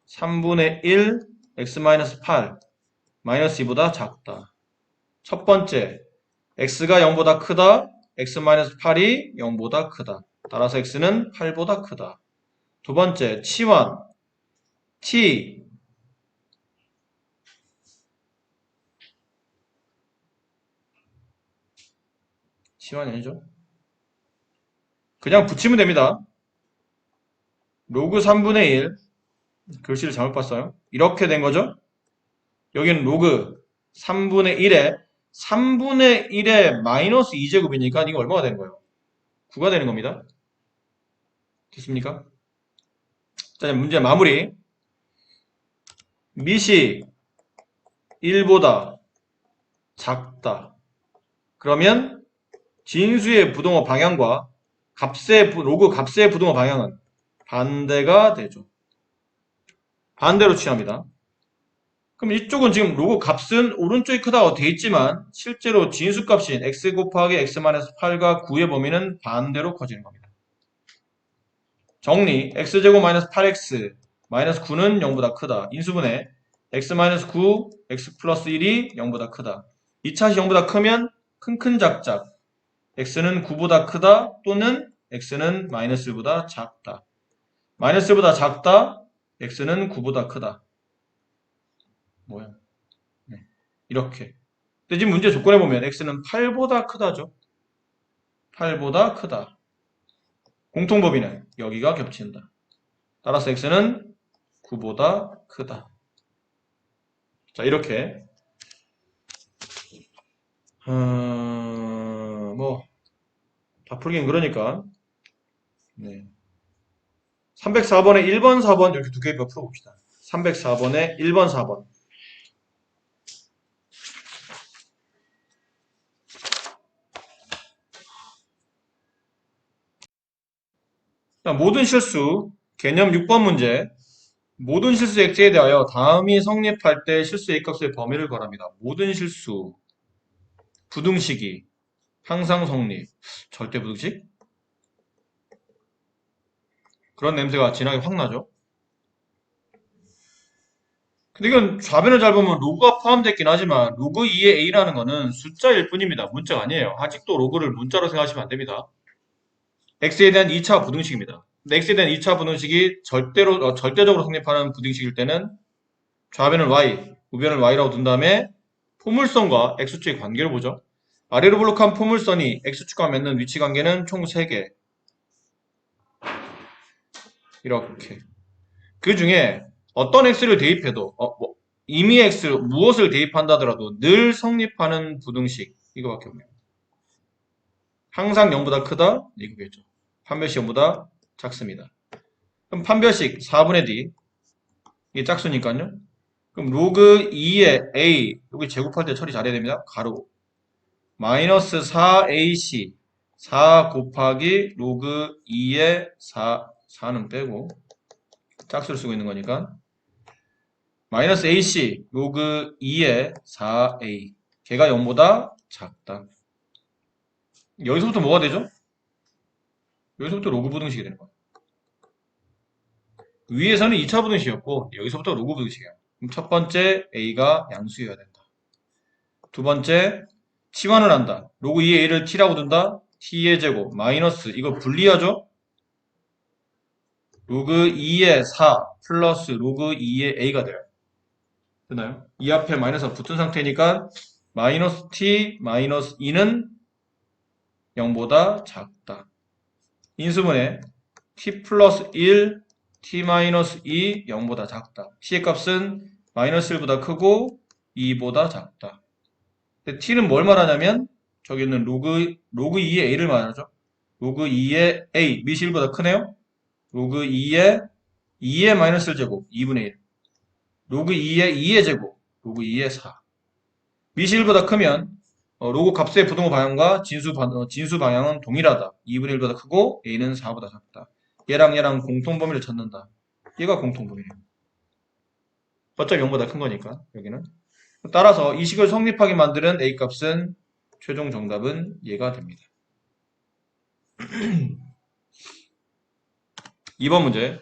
3분의 1 x-8 마이너스 2보다 작다. 첫 번째, x가 0보다 크다, x-8이 0보다 크다. 따라서 x는 8보다 크다. 두 번째, 치환. t. 치환이 아니죠? 그냥 붙이면 됩니다. 로그 3분의 1. 글씨를 잘못 봤어요. 이렇게 된 거죠? 여기는 로그 3분의 1에 3분의 1에 마이너스 2제곱이니까 이거 얼마가 되는 거예요? 9가 되는 겁니다. 됐습니까? 자, 문제 마무리. 밑이 1보다 작다. 그러면 진수의 부동호 방향과 로그 값의 부동호 방향은 반대가 되죠. 반대로 취합니다. 그럼 이쪽은 지금 로그 값은 오른쪽이 크다고 되어 있지만 실제로 진수 값인 x 곱하기 x-8과 9의 범위는 반대로 커지는 겁니다. 정리. x제곱 마이너스 8x 마이너스 9는 0보다 크다. 인수분해. x-9 x 플러스 1이 0보다 크다. 2차시 0보다 크면 큰큰 작작 x는 9보다 크다 또는 x는 마이너스 1보다 작다. 마이너스 1보다 작다 x는 9보다 크다. 뭐야? 네. 이렇게. 근데 지금 문제 조건에 보면 x는 8보다 크다죠. 8보다 크다. 공통범위는 여기가 겹친다. 따라서 x는 9보다 크다. 자, 이렇게 다 풀긴 그러니까 네. 304번에 1번, 4번 이렇게 두 개만 풀어봅시다. 304번에 1번, 4번. 자, 모든 실수 개념 6번 문제. 모든 실수 x에 대하여 다음이 성립할 때 실수 a값의 범위를 구합니다. 모든 실수 부등식이 항상 성립. 절대 부등식? 그런 냄새가 진하게 확 나죠. 근데 이건 좌변을 잘 보면 로그가 포함되어 있긴 하지만 로그 2의 a라는 거는 숫자일 뿐입니다. 문자가 아니에요. 아직도 로그를 문자로 생각하시면 안 됩니다. x에 대한 2차 부등식입니다. 근데 x에 대한 2차 부등식이 절대적으로 성립하는 부등식일 때는 좌변을 y, 우변을 y라고 둔 다음에 포물선과 x축의 관계를 보죠. 아래로 블록한 포물선이 x축과 맺는 위치 관계는 총 3개. 이렇게. 그 중에 어떤 x를 대입해도 이미 x 무엇을 대입한다더라도 늘 성립하는 부등식 이거밖에 없네요. 항상 0보다 크다 이거겠죠. 판별식 0보다 작습니다. 그럼 판별식 4분의 d 이게 짝수니까요. 그럼 로그 2의 a 여기 제곱할 때 처리 잘해야 됩니다. 가로 마이너스 4ac 4 곱하기 로그 2의 4는 빼고 짝수를 쓰고 있는 거니까 마이너스 ac 로그 2의 4a 걔가 0보다 작다. 여기서부터 뭐가 되죠? 여기서부터 로그 부등식이 되는 거예요. 위에서는 2차 부등식이었고 여기서부터 로그 부등식이에요. 그럼 첫 번째 a가 양수여야 된다. 두 번째 치환을 한다. 로그 2의 a를 t라고 둔다. t의 제곱 마이너스 이거 분리하죠? 로그 2의 4 플러스 로그 2의 a가 돼요. 되나요? 이 앞에 마이너스가 붙은 상태니까 마이너스 t 마이너스 2는 0보다 작다. 인수분해 t 플러스 1 t 마이너스 2 0보다 작다. t의 값은 마이너스 1보다 크고 2보다 작다. 근데 t는 뭘 말하냐면 저기 있는 로그 2의 a를 말하죠. 로그 2의 a 밑이 1보다 크네요. 로그 2의 마이너스 1제곱 2분의 1 로그 2의 제곱 로그 2의 4 밑이 1보다 크면 로그 값의 부동호 방향과 진수 방향은 동일하다. 2분의 1보다 크고 a는 4보다 작다. 얘랑 공통범위를 찾는다. 얘가 공통범위예요. 어차피 0보다 큰 거니까 여기는. 따라서 이 식을 성립하게 만드는 a값은 최종 정답은 얘가 됩니다. 2번 문제.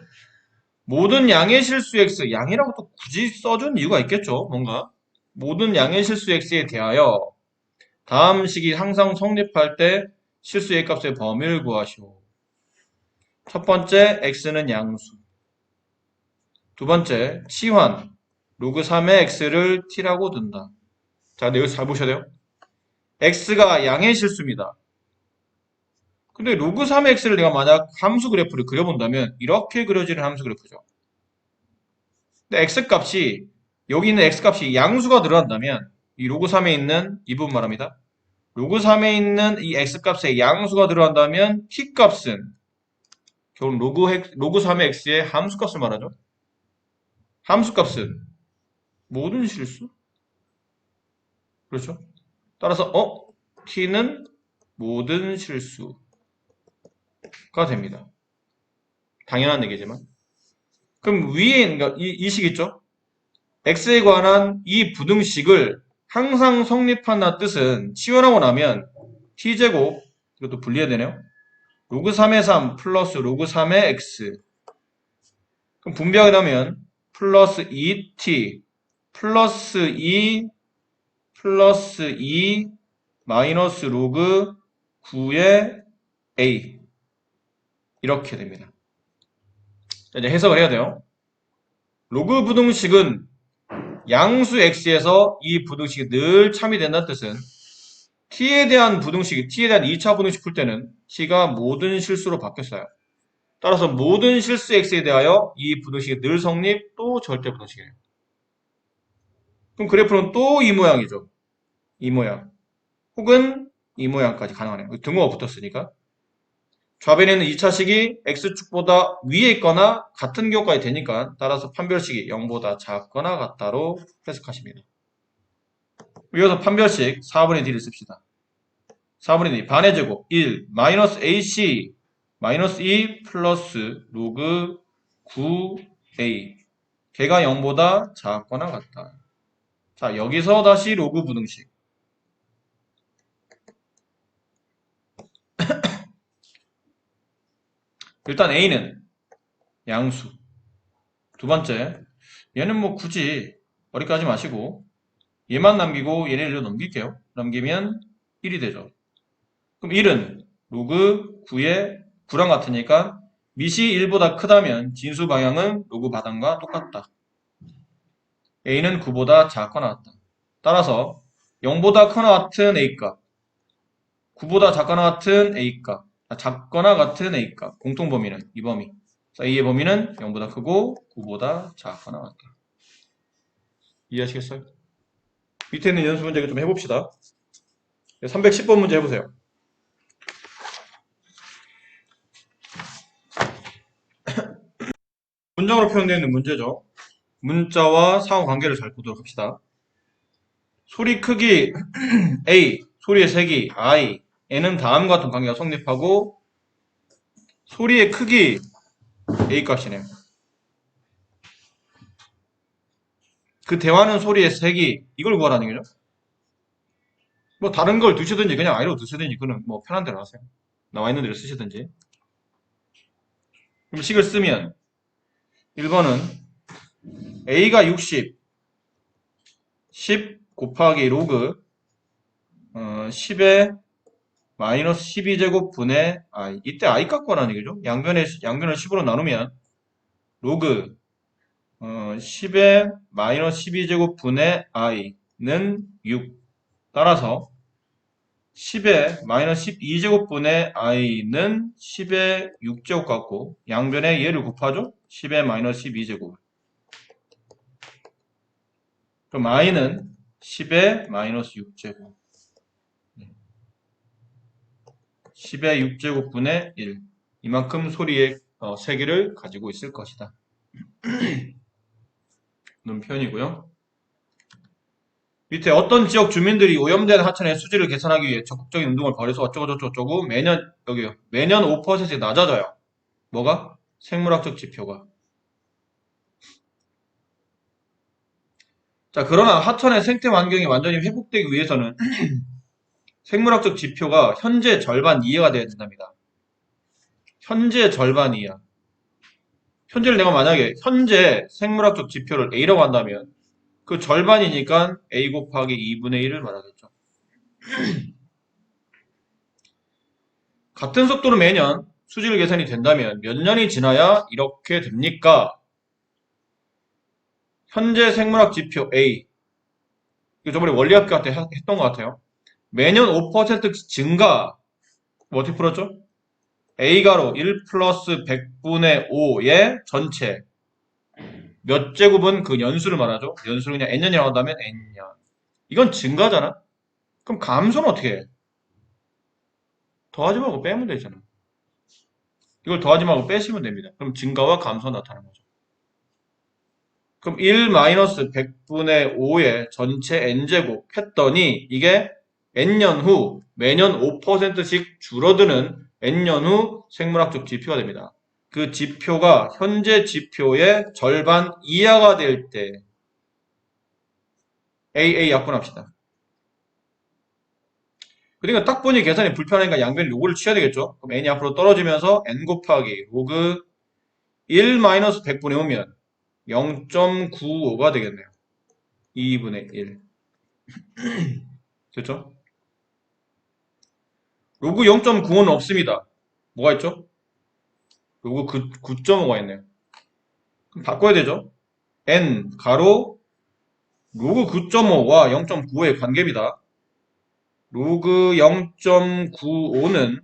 모든 양의 실수 x, 양이라고 또 굳이 써준 이유가 있겠죠, 뭔가. 모든 양의 실수 x에 대하여 다음 식이 항상 성립할 때 실수 a 값의 범위를 구하시오. 첫 번째 x는 양수. 두 번째 치환. 로그 3의 x를 t라고 둔다. 자, 근데 여기서 잘 보셔야 돼요. x가 양의 실수입니다. 근데 로그 3의 x를 내가 만약 함수 그래프를 그려본다면 이렇게 그려지는 함수 그래프죠. 근데 x값이 여기 있는 x값이 양수가 들어간다면 이 로그 3에 있는 이 부분 말합니다. 로그 3에 있는 이 x값에 양수가 들어간다면 t값은 결국 로그 3의 x의 함수값을 말하죠. 함수값은 모든 실수? 그렇죠? 따라서 t는 모든 실수가 됩니다. 당연한 얘기지만. 그럼 위에 그러니까 이 식 있죠? x에 관한 이 부등식을 항상 성립한다는 뜻은 치환하고 나면 t제곱 이것도 분리해야 되네요. 로그 3의 3 플러스 로그 3의 x 그럼 분배하게 되면 플러스 2t 플러스 2 플러스 2 마이너스 로그 9의 a 이렇게 됩니다. 자, 이제 해석을 해야 돼요. 로그 부등식은 양수 x에서 이 부등식이 늘 참이된다는 뜻은 t에 대한 부등식, t에 대한 2차 부등식 풀 때는 t가 모든 실수로 바뀌었어요. 따라서 모든 실수 x에 대하여 이 부등식이 늘 성립 또 절대 부등식이에요. 그럼 그래프는 또 이 모양이죠. 이 모양. 혹은 이 모양까지 가능하네요. 등호가 붙었으니까. 좌변에는 2차식이 x축보다 위에 있거나 같은 경우까지 되니까 따라서 판별식이 0보다 작거나 같다로 해석하십니다. 이어서 판별식 4분의 d를 씁시다. 4분의 d 반의 제곱 1 마이너스 ac 마이너스 2 플러스 로그 9a 걔가 0보다 작거나 같다. 자, 여기서 다시 로그 부등식. 일단 a는 양수. 두 번째, 얘는 뭐 굳이 어디까지 마시고 얘만 남기고 얘네 일로 넘길게요. 넘기면 1이 되죠. 그럼 1은 로그 9의 9랑 같으니까 밑이 1보다 크다면 진수 방향은 로그 바닥과 똑같다. a는 9보다 작거나 같다. 따라서 0보다 크거나 같은 a값, 9보다 작거나 같은 a값, 작거나 같은 a값, 공통범위는 이 범위. a의 범위는 0보다 크고 9보다 작거나 같다. 이해하시겠어요? 밑에 있는 연습 문제 좀 해봅시다. 310번 문제 해보세요. 문장으로 표현되어 있는 문제죠. 문자와 상호 관계를 잘 보도록 합시다. 소리 크기 A, 소리의 세기 I, N은 다음과 같은 관계가 성립하고 소리의 크기 A 값이네요. 그 대화는 소리의 세기 이걸 구하라는 거죠. 뭐 다른 걸 두시든지 그냥 I로 두시든지 그는 뭐 편한 대로 하세요. 나와 있는 대로 쓰시든지. 그럼 식을 쓰면 1번은 A가 60 10 곱하기 로그 10의 마이너스 12제곱 분의 I. 이때 I 값 구하라는 얘기죠. 양변을 10으로 나누면 로그 10의 마이너스 12제곱 분의 i는 6. 따라서 10의 마이너스 12제곱 분의 i는 10의 6제곱 같고 양변에 얘를 곱하죠. 10의 마이너스 12제곱. 그럼 i는 10의 마이너스 6제곱. 10의 6제곱 분의 1. 이만큼 소리의 세기를 가지고 있을 것이다. 이런 표현이고요. 밑에 어떤 지역 주민들이 오염된 하천의 수질을 개선하기 위해 적극적인 운동을 벌여서 어쩌고저쩌고 매년 여기요. 매년 5%씩 낮아져요. 뭐가? 생물학적 지표가. 자, 그러나 하천의 생태 환경이 완전히 회복되기 위해서는 생물학적 지표가 현재 절반 이하가 되어야 된답니다. 현재 절반 이하. 현재를 내가 만약에 현재 생물학적 지표를 A라고 한다면 그 절반이니까 A 곱하기 2분의 1을 말하겠죠. 같은 속도로 매년 수질 개선이 된다면 몇 년이 지나야 이렇게 됩니까? 현재 생물학 지표 A. 이거 저번에 원리학교 때 했던 것 같아요. 매년 5% 증가. 뭐 어떻게 풀었죠? A가로 1 플러스 100분의 5의 전체. 몇 제곱은 그 연수를 말하죠. 연수를 그냥 n년이라고 한다면 n년. 이건 증가잖아. 그럼 감소는 어떻게 해? 더하지 말고 빼면 되잖아. 이걸 더하지 말고 빼시면 됩니다. 그럼 증가와 감소 나타나는 거죠. 그럼 1 마이너스 100분의 5의 전체 n제곱 했더니 이게 n년 후 매년 5%씩 줄어드는 n년 후 생물학적 지표가 됩니다. 그 지표가 현재 지표의 절반 이하가 될 때 AA 약분합시다. 그러니까 딱 보니 계산이 불편하니까 양변 로그를 취해야 되겠죠. 그럼 n이 앞으로 떨어지면서 n 곱하기 로그 1 마이너스 100분의 5면 0.95가 되겠네요. 2분의 1. 됐죠? 로그 0.95는 없습니다. 뭐가 있죠? 로그 9.5가 있네요. 그럼 바꿔야 되죠? n 가로 로그 9.5와 0.95의 관계입니다. 로그 0.95는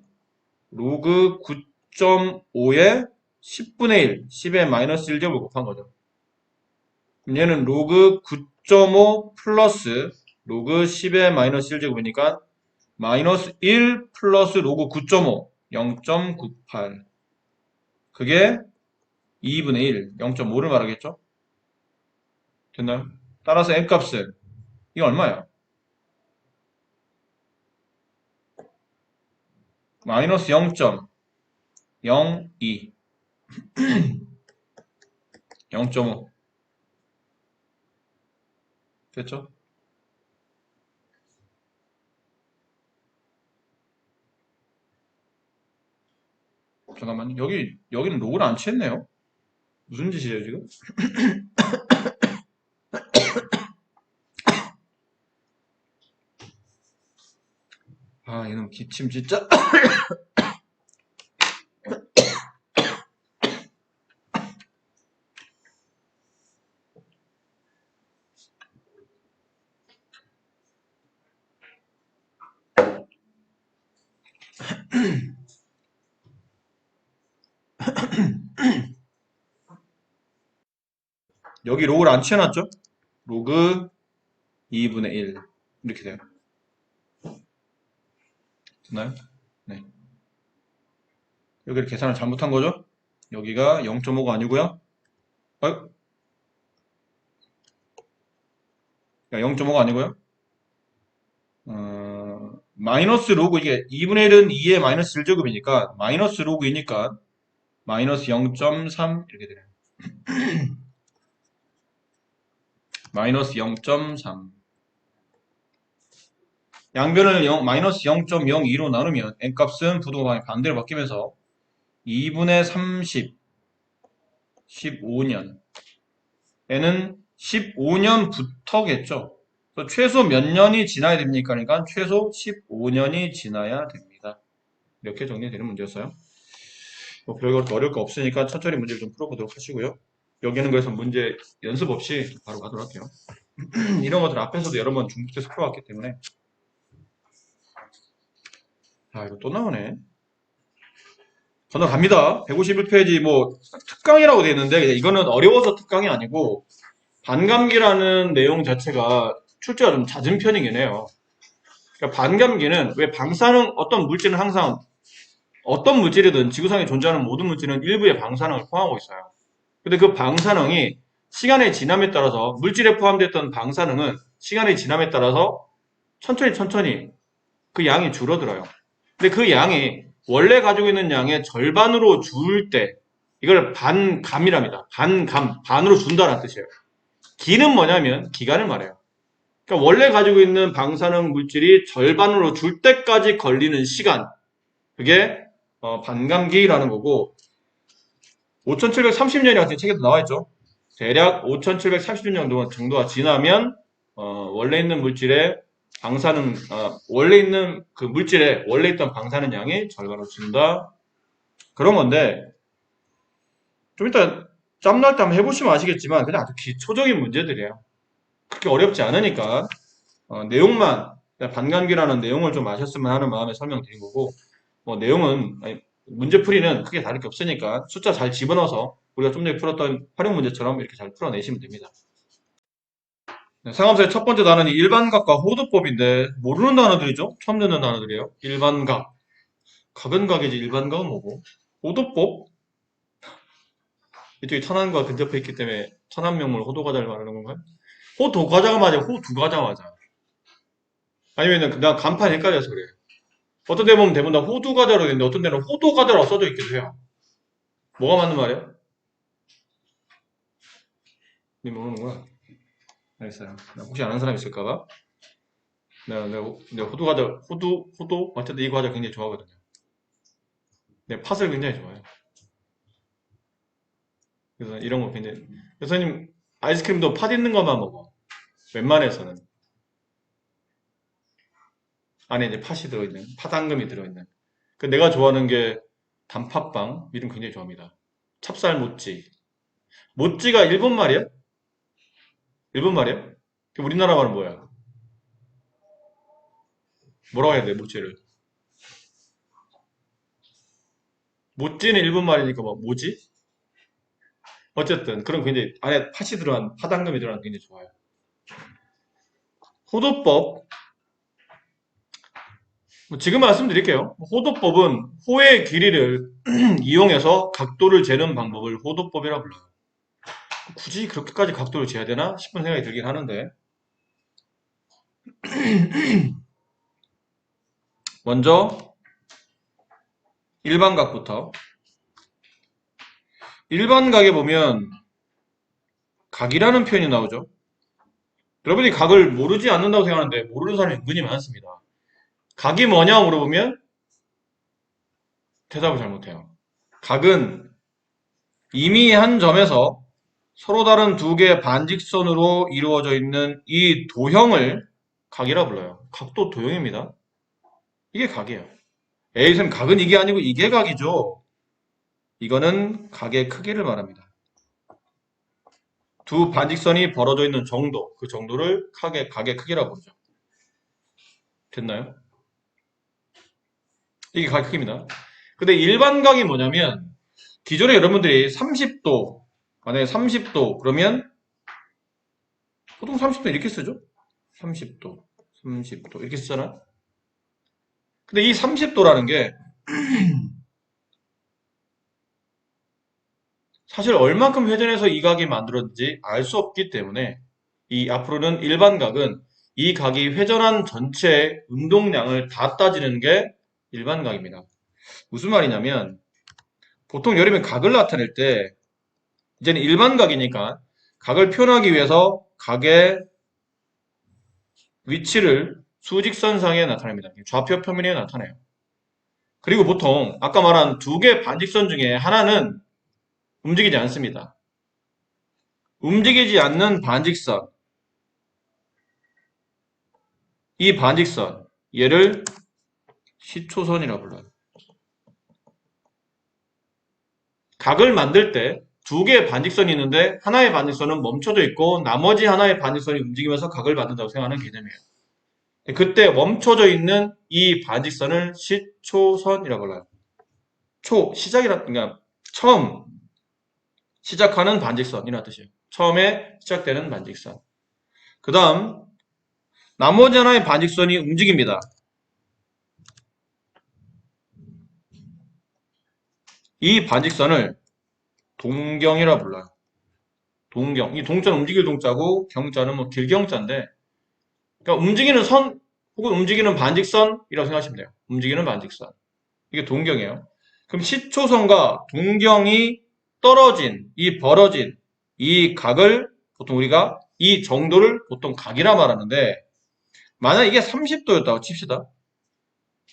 로그 9.5의 10분의 1, 10의 마이너스 1제곱을 곱한 거죠. 그럼 얘는 로그 9.5 플러스 로그 10의 마이너스 1제곱이니까 마이너스 1 플러스 로그 9.5, 0.98. 그게 2분의 1, 0.5를 말하겠죠? 됐나요? 따라서 n값은 이게 얼마야? 마이너스 0.02, 0.5. 됐죠? 잠깐만요. 여기는 로그를 안 취했네요. 무슨 짓이에요, 지금? 아, 이놈 기침 진짜. 여기 로그를 안 취해놨죠? 로그 2분의 1. 이렇게 돼요. 됐나요? 네. 여기를 계산을 잘못한 거죠? 여기가 0.5가 아니고요. 0.5가 아니고요. 마이너스 로그 이게 2분의 1은 2의 마이너스 1제곱이니까 마이너스 로그이니까 마이너스 0.3 이렇게 되네요. 마이너스 0.3. 양변을 마이너스 0.02로 나누면 n값은 부등호 방향 반대로 바뀌면서 2분의 30, 15년. n은 15년부터겠죠. 최소 몇 년이 지나야 됩니까? 그러니까 최소 15년이 지나야 됩니다. 이렇게 정리되는 문제였어요. 뭐 별거 어려울 거 없으니까 천천히 문제를 좀 풀어보도록 하시고요. 여기는 그래서 문제 연습 없이 바로 가도록 할게요. 이런 것들 앞에서도 여러 번 중국에서 풀어왔기 때문에. 아, 이거 또 나오네. 건너갑니다. 151페이지 뭐 특강이라고 되어 있는데 이거는 어려워서 특강이 아니고 반감기라는 내용 자체가 출제가 좀 잦은 편이긴 해요. 그러니까 반감기는 왜 방사능 어떤 물질은 항상 어떤 물질이든 지구상에 존재하는 모든 물질은 일부의 방사능을 포함하고 있어요. 근데 그 방사능이 시간의 지남에 따라서 물질에 포함됐던 방사능은 시간의 지남에 따라서 천천히 그 양이 줄어들어요. 근데 그 양이 원래 가지고 있는 양의 절반으로 줄 때 이걸 반감이랍니다. 반으로 준다는 뜻이에요. 기는 뭐냐면 기간을 말해요. 그러니까 원래 가지고 있는 방사능 물질이 절반으로 줄 때까지 걸리는 시간, 그게 반감기라는 거고 5730년이 같은 책에도 나와 있죠. 대략 5730년 정도가 지나면 원래 있는 물질의 원래 있는 그 물질에 원래 있던 방사능 양이 절반으로 준다. 그런 건데 좀 이따 짬날 때 한번 해보시면 아시겠지만 그냥 아주 기초적인 문제들이에요. 그렇게 어렵지 않으니까 내용만 그냥 반감기라는 내용을 좀 아셨으면 하는 마음에 설명드린 거고 뭐 내용은 문제풀이는 크게 다를 게 없으니까 숫자 잘 집어넣어서 우리가 좀 전에 풀었던 활용 문제처럼 이렇게 잘 풀어내시면 됩니다. 네, 상함수의 첫 번째 단원이 일반각과 호도법인데 모르는 단어들이죠? 처음 듣는 단어들이에요. 일반각, 각은 각이지 일반각은 뭐고? 호도법? 이쪽에 천안과 근접해 있기 때문에 천안명물 호도과자를 말하는 건가요? 호도과자가 맞아요. 호두과자 맞아. 아니면은 그냥 간판 헷갈려서 그래요. 어떤 데 보면 대부분 다 호두과자로 되는데 어떤 데는 호도과자라고 써져 있기도 해요. 뭐가 맞는 말이에요? 니 모르는구나. 알겠어요. 혹시 아는 사람 있을까봐? 내가 호두, 어쨌든 이 과자 굉장히 좋아하거든요. 내 팥을 굉장히 좋아해요. 그래서 이런 거 굉장히. 교수님, 아이스크림도 팥 있는 것만 먹어. 웬만해서는. 안에 이제 팥이 들어있는, 팥당금이 들어있는. 그 내가 좋아하는 게 단팥빵, 이름 굉장히 좋아합니다. 찹쌀 모찌. 모찌가 일본 말이야? 일본 말이야? 그 우리나라 말은 뭐야? 뭐라고 해야 돼, 모찌를? 모찌는 일본 말이니까 뭐, 뭐지? 어쨌든, 그런 굉장히, 안에 팥이 들어간, 팥당금이 들어간 굉장히 좋아요. 호도법. 지금 말씀드릴게요. 호도법은 호의 길이를 이용해서 각도를 재는 방법을 호도법이라 불러요. 굳이 그렇게까지 각도를 재야 되나 싶은 생각이 들긴 하는데 먼저 일반각부터 일반각에 보면 각이라는 표현이 나오죠. 여러분이 각을 모르지 않는다고 생각하는데 모르는 사람이 은근히 많습니다. 각이 뭐냐 물어보면 대답을 잘 못해요. 각은 이미 한 점에서 서로 다른 두 개의 반직선으로 이루어져 있는 이 도형을 각이라 불러요. 각도 도형입니다. 이게 각이에요. 에이, 선 각은 이게 아니고 이게 각이죠. 이거는 각의 크기를 말합니다. 두 반직선이 벌어져 있는 정도, 그 정도를 각의 크기라고 부르죠. 됐나요? 이게 각의 크기입니다. 근데 일반각이 뭐냐면 기존에 여러분들이 30도, 만약에 30도 그러면 보통 30도 이렇게 쓰죠? 30도, 30도 이렇게 쓰잖아. 근데 이 30도라는 게 사실 얼만큼 회전해서 이 각이 만들어졌는지 알 수 없기 때문에 이 앞으로는 일반각은 이 각이 회전한 전체 운동량을 다 따지는 게 일반각입니다. 무슨 말이냐면 보통 여러분 각을 나타낼 때 이제는 일반각이니까 각을 표현하기 위해서 각의 위치를 수직선상에 나타냅니다. 좌표 표면에 나타내요. 그리고 보통 아까 말한 두 개의 반직선 중에 하나는 움직이지 않습니다. 움직이지 않는 반직선, 이 반직선, 얘를 시초선이라고 불러요. 각을 만들 때 두 개의 반직선이 있는데 하나의 반직선은 멈춰져 있고 나머지 하나의 반직선이 움직이면서 각을 만든다고 생각하는 개념이에요. 그때 멈춰져 있는 이 반직선을 시초선이라고 불러요. 그러니까 처음 시작하는 반직선이라는 뜻이에요. 처음에 시작되는 반직선. 그 다음 나머지 하나의 반직선이 움직입니다. 이 반직선을 동경이라 불러요. 동경. 이 동자는 움직일 동자고 경자는 뭐 길경자인데 그러니까 움직이는 선 혹은 움직이는 반직선이라고 생각하시면 돼요. 움직이는 반직선. 이게 동경이에요. 그럼 시초선과 동경이 떨어진 이 벌어진 이 각을 보통 우리가 이 정도를 보통 각이라 말하는데 만약 이게 30도였다고 칩시다.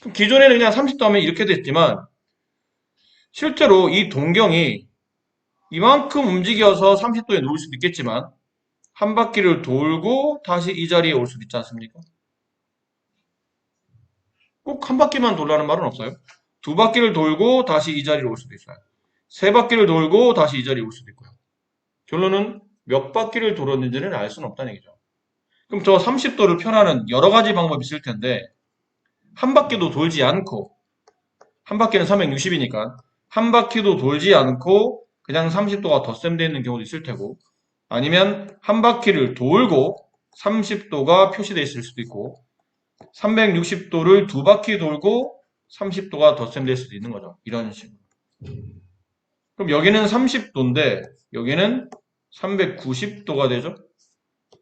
그럼 기존에는 그냥 30도 하면 이렇게 됐지만 실제로 이 동경이 이만큼 움직여서 30도에 놓을 수도 있겠지만 한 바퀴를 돌고 다시 이 자리에 올 수도 있지 않습니까? 꼭 한 바퀴만 돌라는 말은 없어요. 두 바퀴를 돌고 다시 이 자리로 올 수도 있어요. 세 바퀴를 돌고 다시 이 자리에 올 수도 있고요. 결론은 몇 바퀴를 돌았는지는 알 수는 없다는 얘기죠. 그럼 저 30도를 표현하는 여러 가지 방법이 있을 텐데 한 바퀴도 돌지 않고 한 바퀴는 360이니까 한 바퀴도 돌지 않고 그냥 30도가 덧셈되어 있는 경우도 있을 테고 아니면 한 바퀴를 돌고 30도가 표시되어 있을 수도 있고 360도를 두 바퀴 돌고 30도가 덧셈될 수도 있는 거죠. 이런 식으로. 그럼 여기는 30도인데 여기는 390도가 되죠.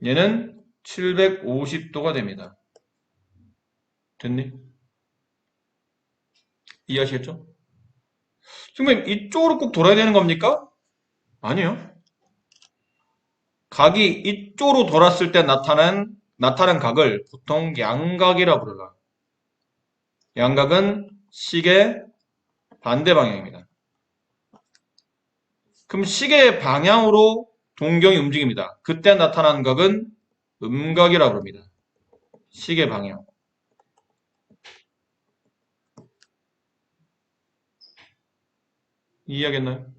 얘는 750도가 됩니다. 됐니? 이해하시겠죠? 선생님 이쪽으로 꼭 돌아야 되는 겁니까? 아니요. 각이 이쪽으로 돌았을 때 나타난 각을 보통 양각이라 부르라. 양각은 시계 반대 방향입니다. 그럼 시계 방향으로 동경이 움직입니다. 그때 나타난 각은 음각이라 부릅니다. 시계 방향. 이해하겠나요?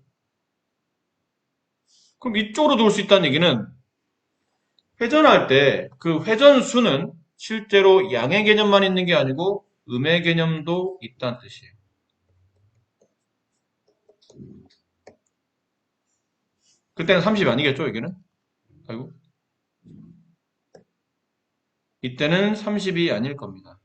그럼 이쪽으로 돌 수 있다는 얘기는 회전할 때 그 회전 수는 실제로 양의 개념만 있는 게 아니고 음의 개념도 있다는 뜻이에요. 그때는 30이 아니겠죠, 여기는? 아이고. 이때는 30이 아닐 겁니다.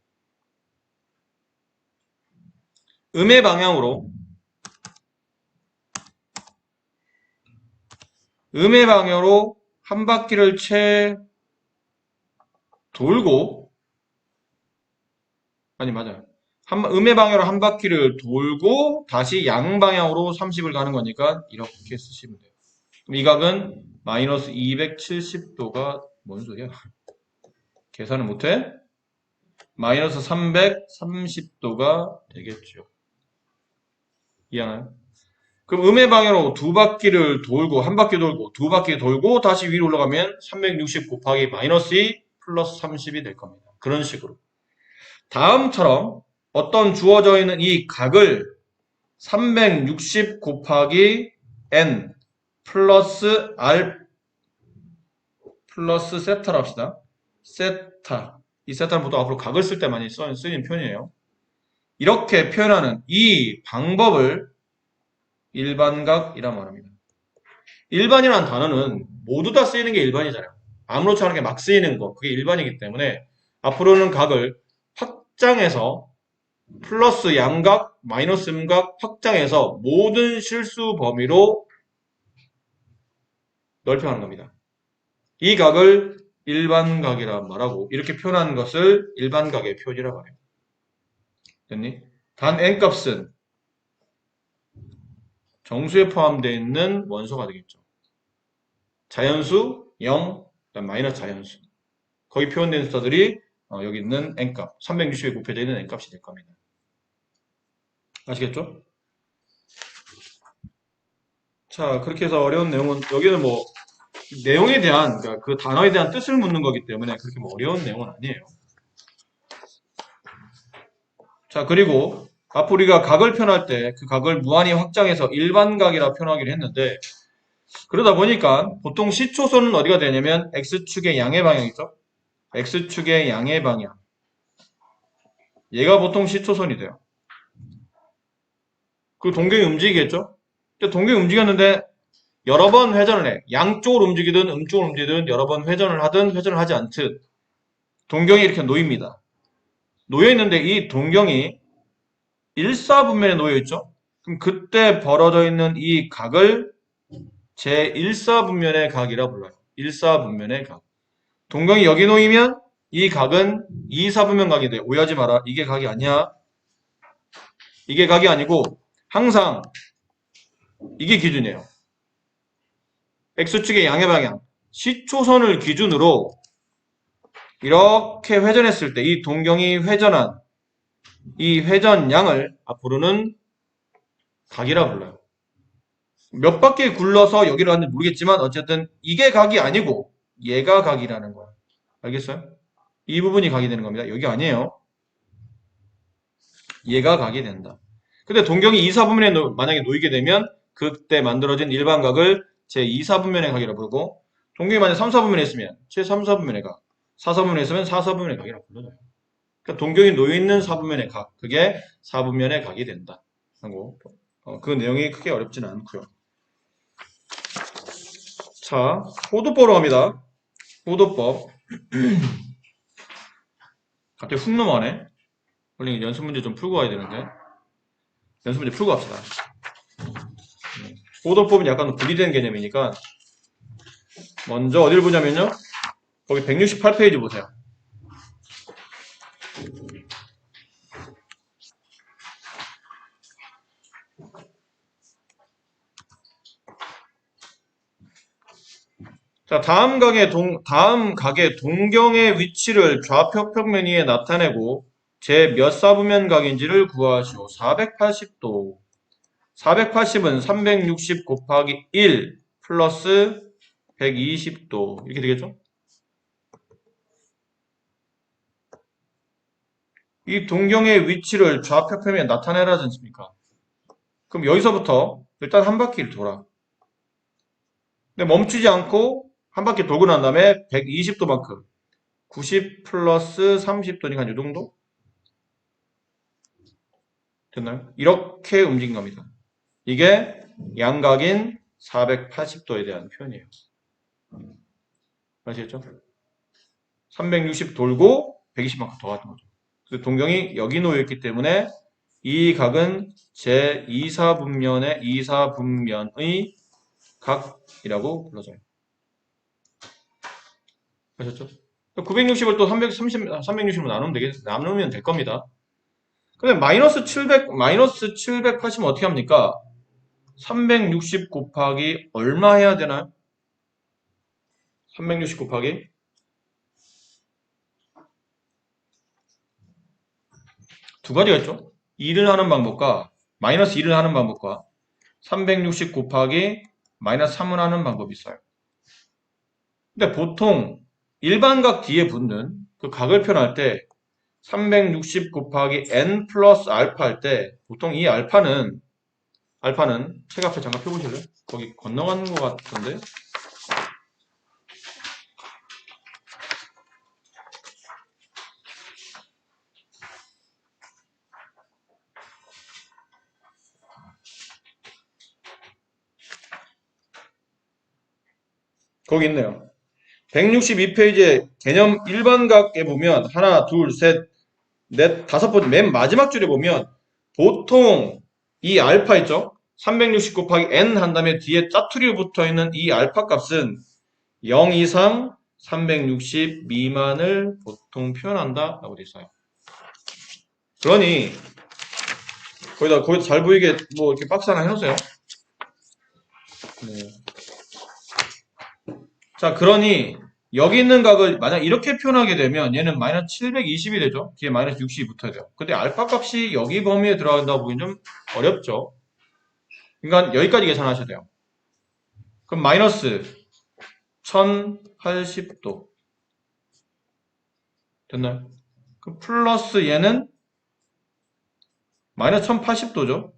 음의 방향으로 한 바퀴를 채 돌고 아니 맞아요. 음의 방향으로 한 바퀴를 돌고 다시 양방향으로 30을 가는 거니까 이렇게 쓰시면 돼요. 그럼 이 각은 마이너스 270도가 뭔 소리야? 계산을 못해? 마이너스 330도가 되겠죠. 이해하나요? 그럼 음의 방향으로 두 바퀴를 돌고 한 바퀴 돌고 두 바퀴 돌고 다시 위로 올라가면 360 곱하기 마이너스 2 플러스 30이 될 겁니다. 그런 식으로. 다음처럼 어떤 주어져 있는 이 각을 360 곱하기 n 플러스 r 플러스 세타로 합시다. 세타. 이 세타는 보통 앞으로 각을 쓸 때 많이 쓰이는 표현이에요. 이렇게 표현하는 이 방법을 일반각이라 말합니다. 일반이라는 단어는 모두 다 쓰이는 게 일반이잖아요. 아무렇지 않게 막 쓰이는 거, 그게 일반이기 때문에 앞으로는 각을 확장해서 플러스 양각, 마이너스 음각 확장해서 모든 실수 범위로 넓혀가는 겁니다. 이 각을 일반각이라 말하고 이렇게 표현하는 것을 일반각의 표현이라고 해요. 됐니? 단 n값은 정수에 포함되어 있는 원소가 되겠죠. 자연수 0, 마이너스 자연수. 거기 표현된 숫자들이 여기 있는 n값, 360에 곱해져 있는 n값이 될 겁니다. 아시겠죠? 자, 그렇게 해서 어려운 내용은 여기는 뭐 내용에 대한 그러니까 그 단어에 대한 뜻을 묻는 거기 때문에 그렇게 뭐 어려운 내용은 아니에요. 자, 그리고 앞으로 우리가 각을 표현할 때 그 각을 무한히 확장해서 일반각이라 표현하기로 했는데 그러다 보니까 보통 시초선은 어디가 되냐면 x축의 양의 방향이죠. x축의 양의 방향. 얘가 보통 시초선이 돼요. 그 동경이 움직이겠죠? 동경이 움직였는데 여러 번 회전을 해. 양쪽으로 움직이든 음쪽으로 움직이든 여러 번 회전을 하든 회전을 하지 않든 동경이 이렇게 놓입니다. 놓여있는데 이 동경이 일사분면에 놓여있죠? 그럼 그때 벌어져 있는 이 각을 제1사분면의 각이라 불러요. 1사분면의 각. 동경이 여기 놓이면 이 각은 2사분면 각이 돼. 오해하지 마라. 이게 각이 아니야. 이게 각이 아니고 항상 이게 기준이에요. X축의 양의 방향. 시초선을 기준으로 이렇게 회전했을 때 이 동경이 회전한 이 회전량을 앞으로는 각이라 불러요. 몇 바퀴 굴러서 여기를 왔는지 모르겠지만 어쨌든 이게 각이 아니고 얘가 각이라는 거야. 알겠어요? 이 부분이 각이 되는 겁니다. 여기 아니에요. 얘가 각이 된다. 근데 동경이 2, 4분면에 만약에 놓이게 되면 그때 만들어진 일반각을 제 2, 4분면의 각이라고 부르고 동경이 만약 3, 4분면에 있으면 제 3, 4분면의 각 4, 4분면에 있으면 4, 4분면의 각이라고 불러요. 그러니까 동경이 놓여있는 4분면의 각 그게 4분면의 각이 된다. 하고 그 내용이 크게 어렵지는 않고요. 자, 호도법으로 갑니다. 호도법. 갑자기 훅 넘어가네. 원래 연습 문제 좀 풀고 가야 되는데. 연습 문제 풀고 갑시다. 호도법은 약간 분리된 개념이니까 먼저 어디를 보냐면요. 거기 168페이지 보세요. 자, 다음 각의 동경의 위치를 좌표 평면 위에 나타내고 제 몇 사분면 각인지를 구하시오. 480도. 480은 360 곱하기 1 플러스 120도. 이렇게 되겠죠? 이 동경의 위치를 좌표 평면에 나타내라지 않습니까? 그럼 여기서부터 일단 한 바퀴를 돌아. 근데 멈추지 않고 한 바퀴 돌고 난 다음에 120도만큼 90 플러스 30도니까 이 정도? 됐나요? 이렇게 움직인 겁니다. 이게 양각인 480도에 대한 표현이에요. 아시겠죠? 360 돌고 120만큼 더 같은 거죠. 그래서 동경이 여기 놓여있기 때문에 이 각은 제2사분면의 2사분면의 각이라고 불러져요. 아셨죠? 960을 또 360으로 나누면 될 겁니다. 근데 마이너스 780은 어떻게 합니까? 360 곱하기 얼마 해야 되나요? 360 곱하기 두 가지가 있죠. 2를 하는 방법과 마이너스 2를 하는 방법과 360 곱하기 마이너스 3을 하는 방법이 있어요. 근데 보통 일반각 뒤에 붙는 그 각을 표현할 때 360 곱하기 n 플러스 알파 할 때 보통 이 알파는 책 앞에 잠깐 펴보실래요? 거기 건너가는 것 같던데. 거기 있네요. 162페이지에 개념 일반각에 보면 하나, 둘, 셋, 넷, 다섯 번째 맨 마지막 줄에 보면 보통 이 알파 있죠? 360 곱하기 n 한 다음에 뒤에 짜투리로 붙어 있는 이 알파 값은 0 이상 360 미만을 보통 표현한다 라고 되어 있어요. 그러니 거기다 잘 보이게 뭐 이렇게 박스 하나 해놓으세요. 네. 자, 그러니 여기 있는 각을 만약 이렇게 표현하게 되면 얘는 마이너스 720이 되죠. 뒤에 마이너스 60이 붙어야 돼요. 근데 알파 값이 여기 범위에 들어간다고 보기엔 좀 어렵죠. 그러니까 여기까지 계산하셔야 돼요. 그럼 마이너스 1080도 됐나요? 그 플러스 얘는 마이너스 1080도죠.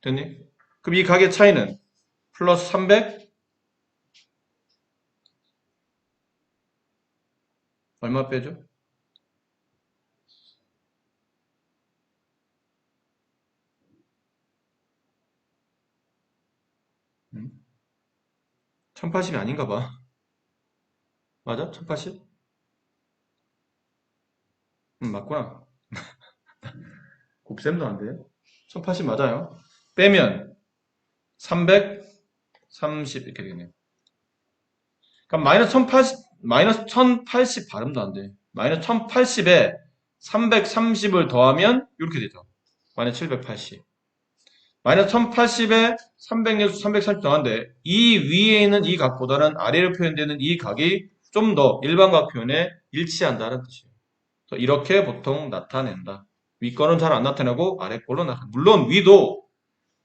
됐니? 그럼 이 각의 차이는 플러스 300 얼마 빼죠? 1080이 아닌가 봐. 맞아? 1080? 맞구나. 곱셈도 안 돼. 1080 맞아요. 빼면 330 이렇게 되겠네요. 그럼 마이너스 1080 발음도 안 돼. 마이너스 1080에 330을 더하면 이렇게 되죠. 마이너스 780. 마이너스 1080에 360, 330 더한데 이 위에 있는 이 각보다는 아래로 표현되는 이 각이 좀 더 일반각 표현에 일치한다는 뜻이에요. 이렇게 보통 나타낸다. 위 거는 잘 안 나타내고 아래 걸로 나타낸다. 물론 위도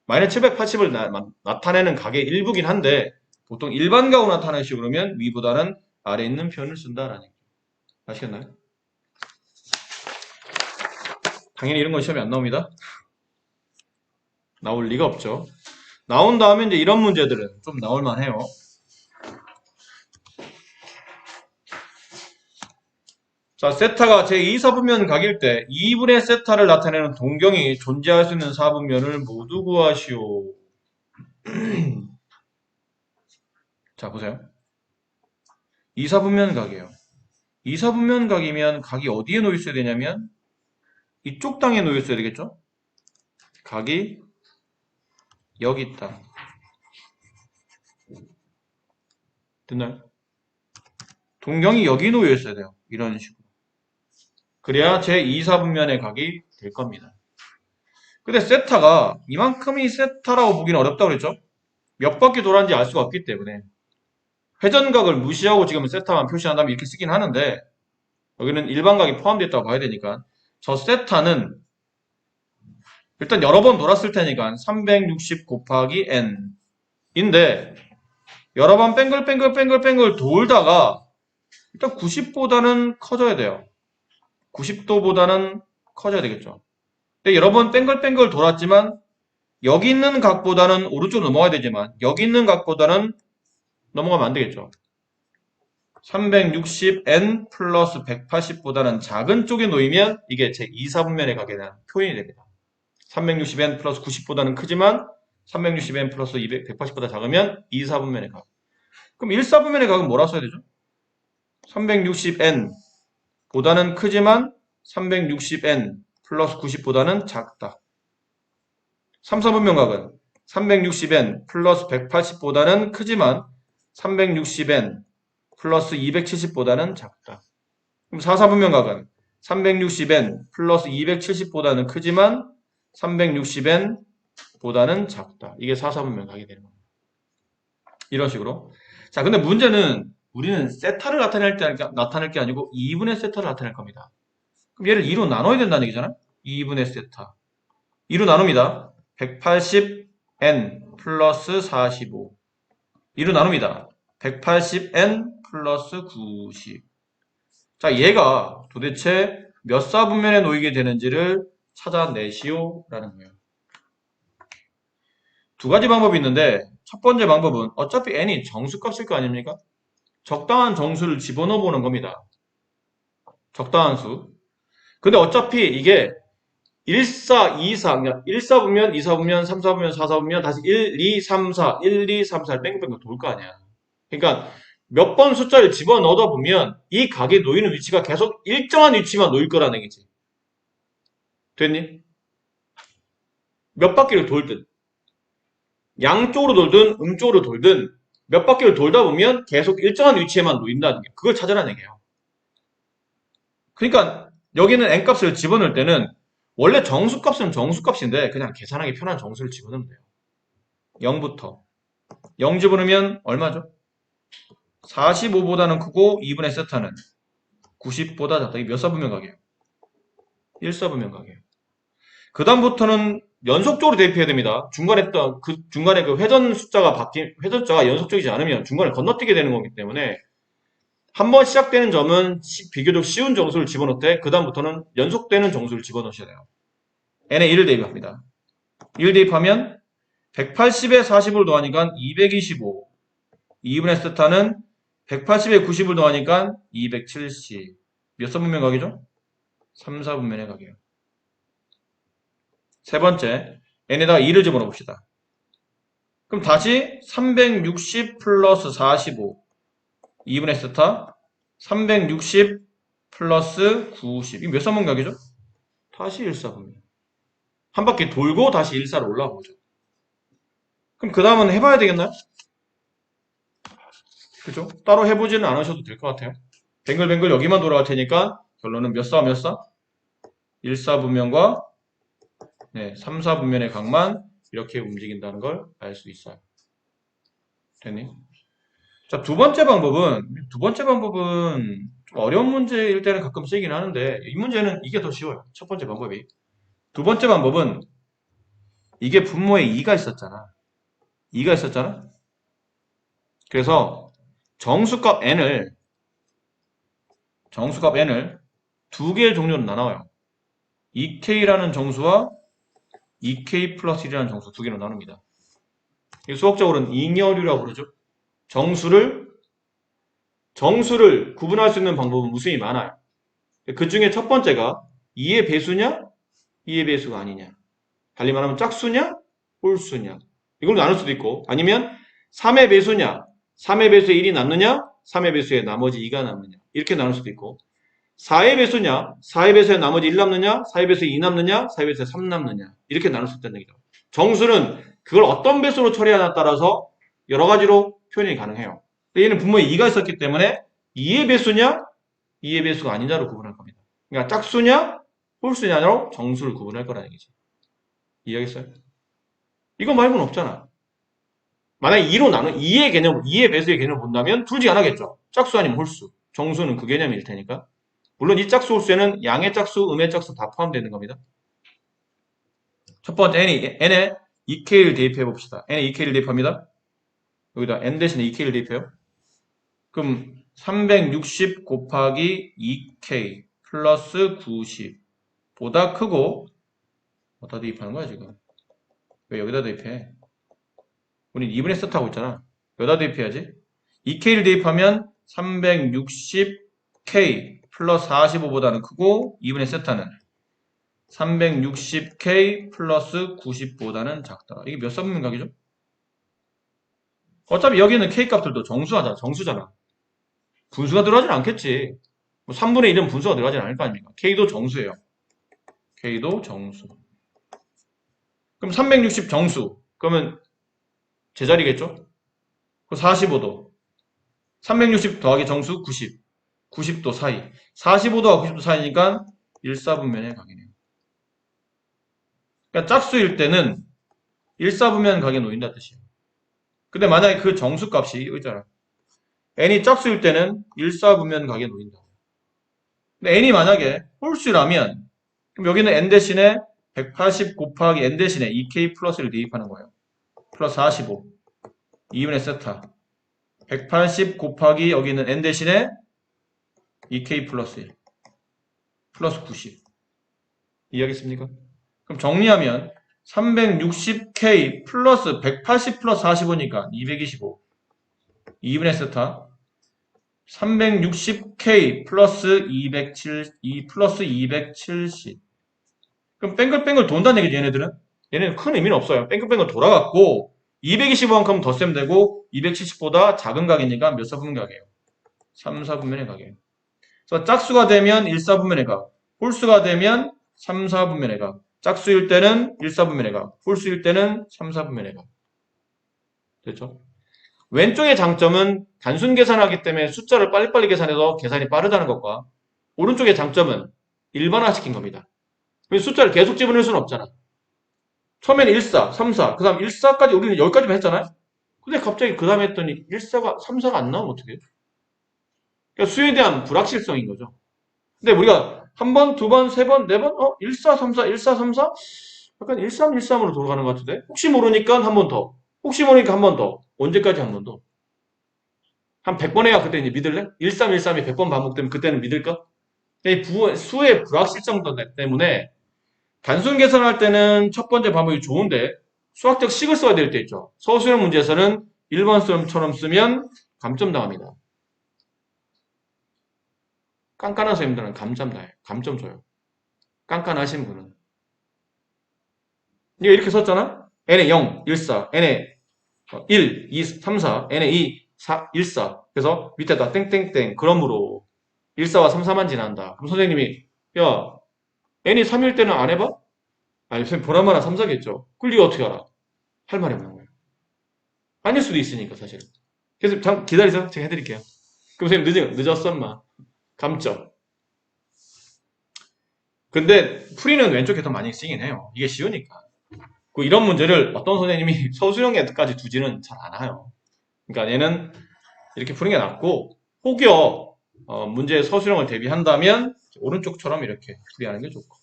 마이너스 780을 나타내는 각의 일부긴 한데 보통 일반각으로 나타내시고 그러면 위보다는 아래에 있는 표현을 쓴다라는 얘기죠. 아시겠나요? 당연히 이런 건 시험에 안 나옵니다. 나올 리가 없죠. 나온 다음에 이제 이런 문제들은 좀 나올만 해요. 자, 세타가 제2사분면 각일 때 2분의 세타를 나타내는 동경이 존재할 수 있는 사분면을 모두 구하시오. 자, 보세요. 2사분면 각이에요. 2사분면 각이면 각이 어디에 놓여 있어야 되냐면 이쪽 땅에 놓여 있어야 되겠죠? 각이 여기 있다. 됐나요? 동경이 여기 놓여 있어야 돼요. 이런 식으로. 그래야 제2사분면의 각이 될 겁니다. 근데 세타가 이만큼이 세타라고 보기는 어렵다고 그랬죠? 몇 바퀴 돌았는지 알 수가 없기 때문에 회전각을 무시하고 지금 세타만 표시한다면 이렇게 쓰긴 하는데 여기는 일반각이 포함되어 있다고 봐야 되니까 저 세타는 일단 여러 번 돌았을 테니까 360 곱하기 n 인데 여러 번 뺑글뺑글 돌다가 일단 90보다는 커져야 돼요. 90도보다는 커져야 되겠죠. 근데 여러 번 뺑글뺑글 돌았지만 여기 있는 각보다는 오른쪽 넘어가야 되지만 여기 있는 각보다는 넘어가면 안 되겠죠. 360n 플러스 180보다는 작은 쪽에 놓이면 이게 제 2사분면의 각에 대한 표현이 됩니다. 360n 플러스 90보다는 크지만 360n 플러스 180보다 작으면 2사분면의 각. 그럼 1사분면의 각은 뭐라 써야 되죠? 360n 보다는 크지만 360n 플러스 90보다는 작다. 3사분면 각은 360n 플러스 180보다는 크지만 360n 플러스 270보다는 작다. 그럼 4사분면 각은 360n 플러스 270보다는 크지만 360n 보다는 작다. 이게 4사분면 각이 되는 겁니다. 이런 식으로. 자, 근데 문제는 우리는 세타를 나타낼 게 아니고 2분의 세타를 나타낼 겁니다. 그럼 얘를 2로 나눠야 된다는 얘기잖아? 2분의 세타. 2로 나눕니다. 180n 플러스 45. 2로 나눕니다. 180n 플러스 90. 자, 얘가 도대체 몇 사분면에 놓이게 되는지를 찾아내시오 라는 거예요. 두 가지 방법이 있는데 첫 번째 방법은 어차피 n이 정수값일 거 아닙니까? 적당한 정수를 집어넣어 보는 겁니다. 적당한 수. 근데 어차피 이게 1, 4, 2, 4, 1사분면, 2사분면, 3사분면, 4사분면, 다시 1, 2, 3, 4, 1, 2, 3, 4를 뺑글뺑글 돌 거 아니야. 그러니까 몇 번 숫자를 집어넣다 보면 이 각에 놓이는 위치가 계속 일정한 위치만 놓일 거라는 얘기지. 됐니? 몇 바퀴를 돌든 양쪽으로 돌든 음쪽으로 돌든 몇 바퀴를 돌다 보면 계속 일정한 위치에만 놓인다는 게 그걸 찾으라는 얘기예요. 그러니까 여기는 n값을 집어넣을 때는 원래 정수값은 정수값인데 그냥 계산하기 편한 정수를 집어넣으면 돼요. 0부터 0 집어넣으면 얼마죠? 45보다는 크고 2분의 세타는 90보다 작다. 이게 몇 사분면 각이에요? 1사분면 각이에요. 그 다음부터는 연속적으로 대입해야 됩니다. 중간에 그 회전 숫자가 연속적이지 않으면 중간에 건너뛰게 되는 거기 때문에 한 번 시작되는 점은 비교적 쉬운 정수를 집어넣되 그 다음부터는 연속되는 정수를 집어넣으셔야 돼요. n에 1을 대입합니다. 1 대입하면 180에 40을 더하니까 225. 2분의 세타는 180에 90을 더하니까 270. 몇 사분면 각이죠? 3사분면의 각이에요. 세 번째, n에다가 2를 집어넣어 봅시다. 그럼 다시 360 플러스 45. 2분의 세타 360 플러스 90. 이게 몇 사분면 각이죠? 다시 1사분면. 한 바퀴 돌고 다시 1사로 올라오죠. 그럼 그 다음은 해봐야 되겠나요? 그죠? 따로 해보지는 않으셔도 될 것 같아요. 뱅글뱅글 여기만 돌아갈 테니까 결론은 몇 사? 1사분면과 3사분면의 각만 이렇게 움직인다는 걸 알 수 있어요. 됐니? 자, 두 번째 방법은 좀 어려운 문제일 때는 가끔 쓰이긴 하는데 이 문제는 이게 더 쉬워요. 첫 번째 방법이. 두 번째 방법은 이게 분모에 2가 있었잖아. 2가 있었잖아. 그래서 정수값 n을 두 개의 종류로 나눠요. 2k라는 정수와 2k 플러스 1이라는 정수 두 개로 나눕니다. 이 수학적으로는 잉여류라고 그러죠. 정수를 구분할 수 있는 방법은 무수히 많아요. 그 중에 첫 번째가 2의 배수냐, 2의 배수가 아니냐. 달리 말하면 짝수냐, 홀수냐. 이걸로 나눌 수도 있고, 아니면 3의 배수냐, 3의 배수에 1이 남느냐, 3의 배수에 나머지 2가 남느냐. 이렇게 나눌 수도 있고, 4의 배수냐, 4의 배수에 나머지 1 남느냐, 4의 배수에 2 남느냐, 4의 배수에 3 남느냐. 이렇게 나눌 수 있다는 얘기죠. 정수는 그걸 어떤 배수로 처리하냐에 따라서 여러 가지로 표현이 가능해요. 얘는 분모에 2가 있었기 때문에 2의 배수냐, 2의 배수가 아니냐로 구분할 겁니다. 그러니까 짝수냐, 홀수냐로 정수를 구분할 거라는 얘기죠. 이해하겠어요? 이거 말고는 없잖아. 만약에 2로 나눈 2의 개념, 2의 배수의 개념을 본다면 둘 중에 하나겠죠. 짝수 아니면 홀수. 정수는 그 개념일 테니까. 물론 이 짝수 홀수에는 양의 짝수, 음의 짝수 다 포함되는 겁니다. 첫 번째 n에 2k를 대입해 봅시다. n에 2k를 대입합니다. 여기다 n 대신에 2k를 대입해요. 그럼 360 곱하기 2k 플러스 90 보다 크고 어디다 대입하는 거야 지금? 왜 여기다 대입해? 우리 2분의 세트하고 있잖아. 여기다 대입해야지. 2k를 대입하면 360k 플러스 45보다는 크고 2분의 세타는 360k 플러스 90보다는 작다. 이게 몇 사분면각이죠? 어차피 여기는 k 값들도 정수잖아. 분수가 들어가진 않겠지. 뭐 3분의 1은 분수가 들어가진 않을 거 아닙니까? k도 정수예요. k도 정수. 그럼 360 정수. 그러면 제자리겠죠? 45도. 360 더하기 정수 90. 90도 사이. 45도와 90도 사이니까 1사분면의 각이네요. 그러니까 짝수일 때는 1사분면 각에 놓인다 뜻이에요. 근데 만약에 그 정수값이 여기 있잖아. n이 짝수일 때는 1사분면 각에 놓인다. 근데 n이 만약에 홀수라면 그럼 여기는 n 대신에 180 곱하기 n 대신에 2k 플러스를 대입하는 거예요. 플러스 45. 2분의 세타. 180 곱하기 여기는 n 대신에 2k 플러스 1. 플러스 90. 이해하겠습니까? 그럼 정리하면 360k 플러스 180 플러스 45니까 225. 2분의 세타. 360k 플러스 270 플러스 270. 그럼 뺑글뺑글 돈다는 얘기죠, 얘네들은. 얘네는 큰 의미는 없어요. 뺑글뺑글 돌아갔고 225만큼 더 셈 되고 270보다 작은 각이니까 몇 사분면 각이에요? 3사분면의 각이에요. 그래서 짝수가 되면 1사분면의 각, 홀수가 되면 3사분면의 각. 짝수일 때는 1사분면의 각, 홀수일 때는 3사분면의 각. 됐죠? 왼쪽의 장점은 단순 계산하기 때문에 숫자를 빨리빨리 계산해서 계산이 빠르다는 것과 오른쪽의 장점은 일반화시킨 겁니다. 숫자를 계속 집어넣을 수는 없잖아. 처음에는 14, 3, 4, 그 다음 1, 4까지 우리는 여기까지만 했잖아요. 근데 갑자기 그 다음에 했더니 1, 4가 3, 4가 안 나오면 어떡해? 그러니까 수에 대한 불확실성인 거죠. 근데 우리가 한 번, 두 번, 세 번, 네 번, 1, 4, 3, 4, 1, 4, 3, 4? 약간 1, 3, 1, 3으로 돌아가는 것 같은데? 혹시 모르니까 한 번 더. 혹시 모르니까 한 번 더. 언제까지 한 번 더? 한 100번 해야 그때 이제 믿을래? 1, 3, 1, 3이 100번 반복되면 그때는 믿을까? 이 수의 불확실성 때문에 단순 계산할 때는 첫 번째 방법이 좋은데 수학적 식을 써야 될 때 있죠. 서술형 문제에서는 일반 수험처럼 쓰면 감점 당합니다. 깐깐한 선생님들은 감점 줘요. 깐깐하신 분은. 이렇게 썼잖아? n에 0, 1, 4, n에 1, 2, 3, 4, n에 2, 4, 1, 4. 그래서 밑에다 땡땡땡 그러므로 1, 4와 3, 4만 지난다. 그럼 선생님이 야 n이 3일 때는 안 해봐? 아니 선생님 보라마나 3, 4겠죠. 그걸 네가 어떻게 알아? 할 말이 없는 거예요. 아닐 수도 있으니까 사실은. 그래서 잠깐 기다리세요. 제가 해드릴게요. 그럼 선생님 늦었어 인마. 감점. 근데 풀이는 왼쪽에 더 많이 쓰긴 해요. 이게 쉬우니까. 이런 문제를 어떤 선생님이 서술형에까지 두지는 잘 않아요. 그러니까 얘는 이렇게 푸는 게 낫고 혹여 문제의 서술형을 대비한다면 오른쪽처럼 이렇게 풀이하는 게 좋고.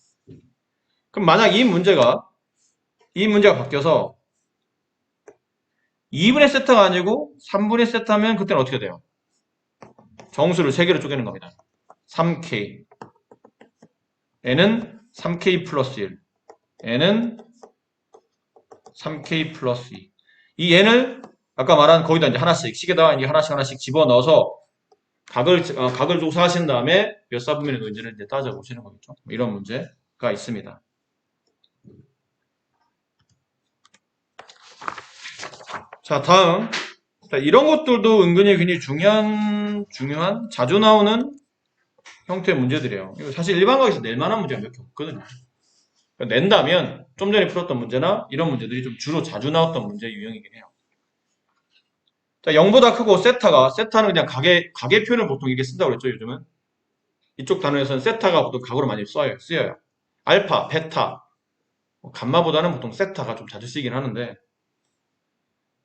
그럼 만약 이 문제가 바뀌어서 2분의 세타가 아니고 3분의 세타면 그때는 어떻게 돼요? 정수를 3개로 쪼개는 겁니다. 3k n은 3k 플러스 1 n은 3K 플러스 2. 이 n을 아까 말한 거기다 이제 하나씩 식에다가 이제 하나씩 집어넣어서 각을 조사하신 다음에 몇 사분면의 노인지를 이제 따져보시는 거겠죠. 이런 문제가 있습니다. 자, 다음. 자, 이런 것들도 은근히 굉장히 중요한, 자주 나오는 형태의 문제들이에요. 이거 사실 일반과에서 낼 만한 문제가 몇 개 없거든요. 그러니까 낸다면 좀 전에 풀었던 문제나 이런 문제들이 좀 주로 자주 나왔던 문제 유형이긴 해요. 자, 0보다 크고 세타는 그냥 가계 표현을 보통 이렇게 쓴다고 그랬죠, 요즘은. 이쪽 단어에서는 세타가 보통 각으로 많이 쓰여요. 알파, 베타, 감마보다는 보통 세타가 좀 자주 쓰이긴 하는데,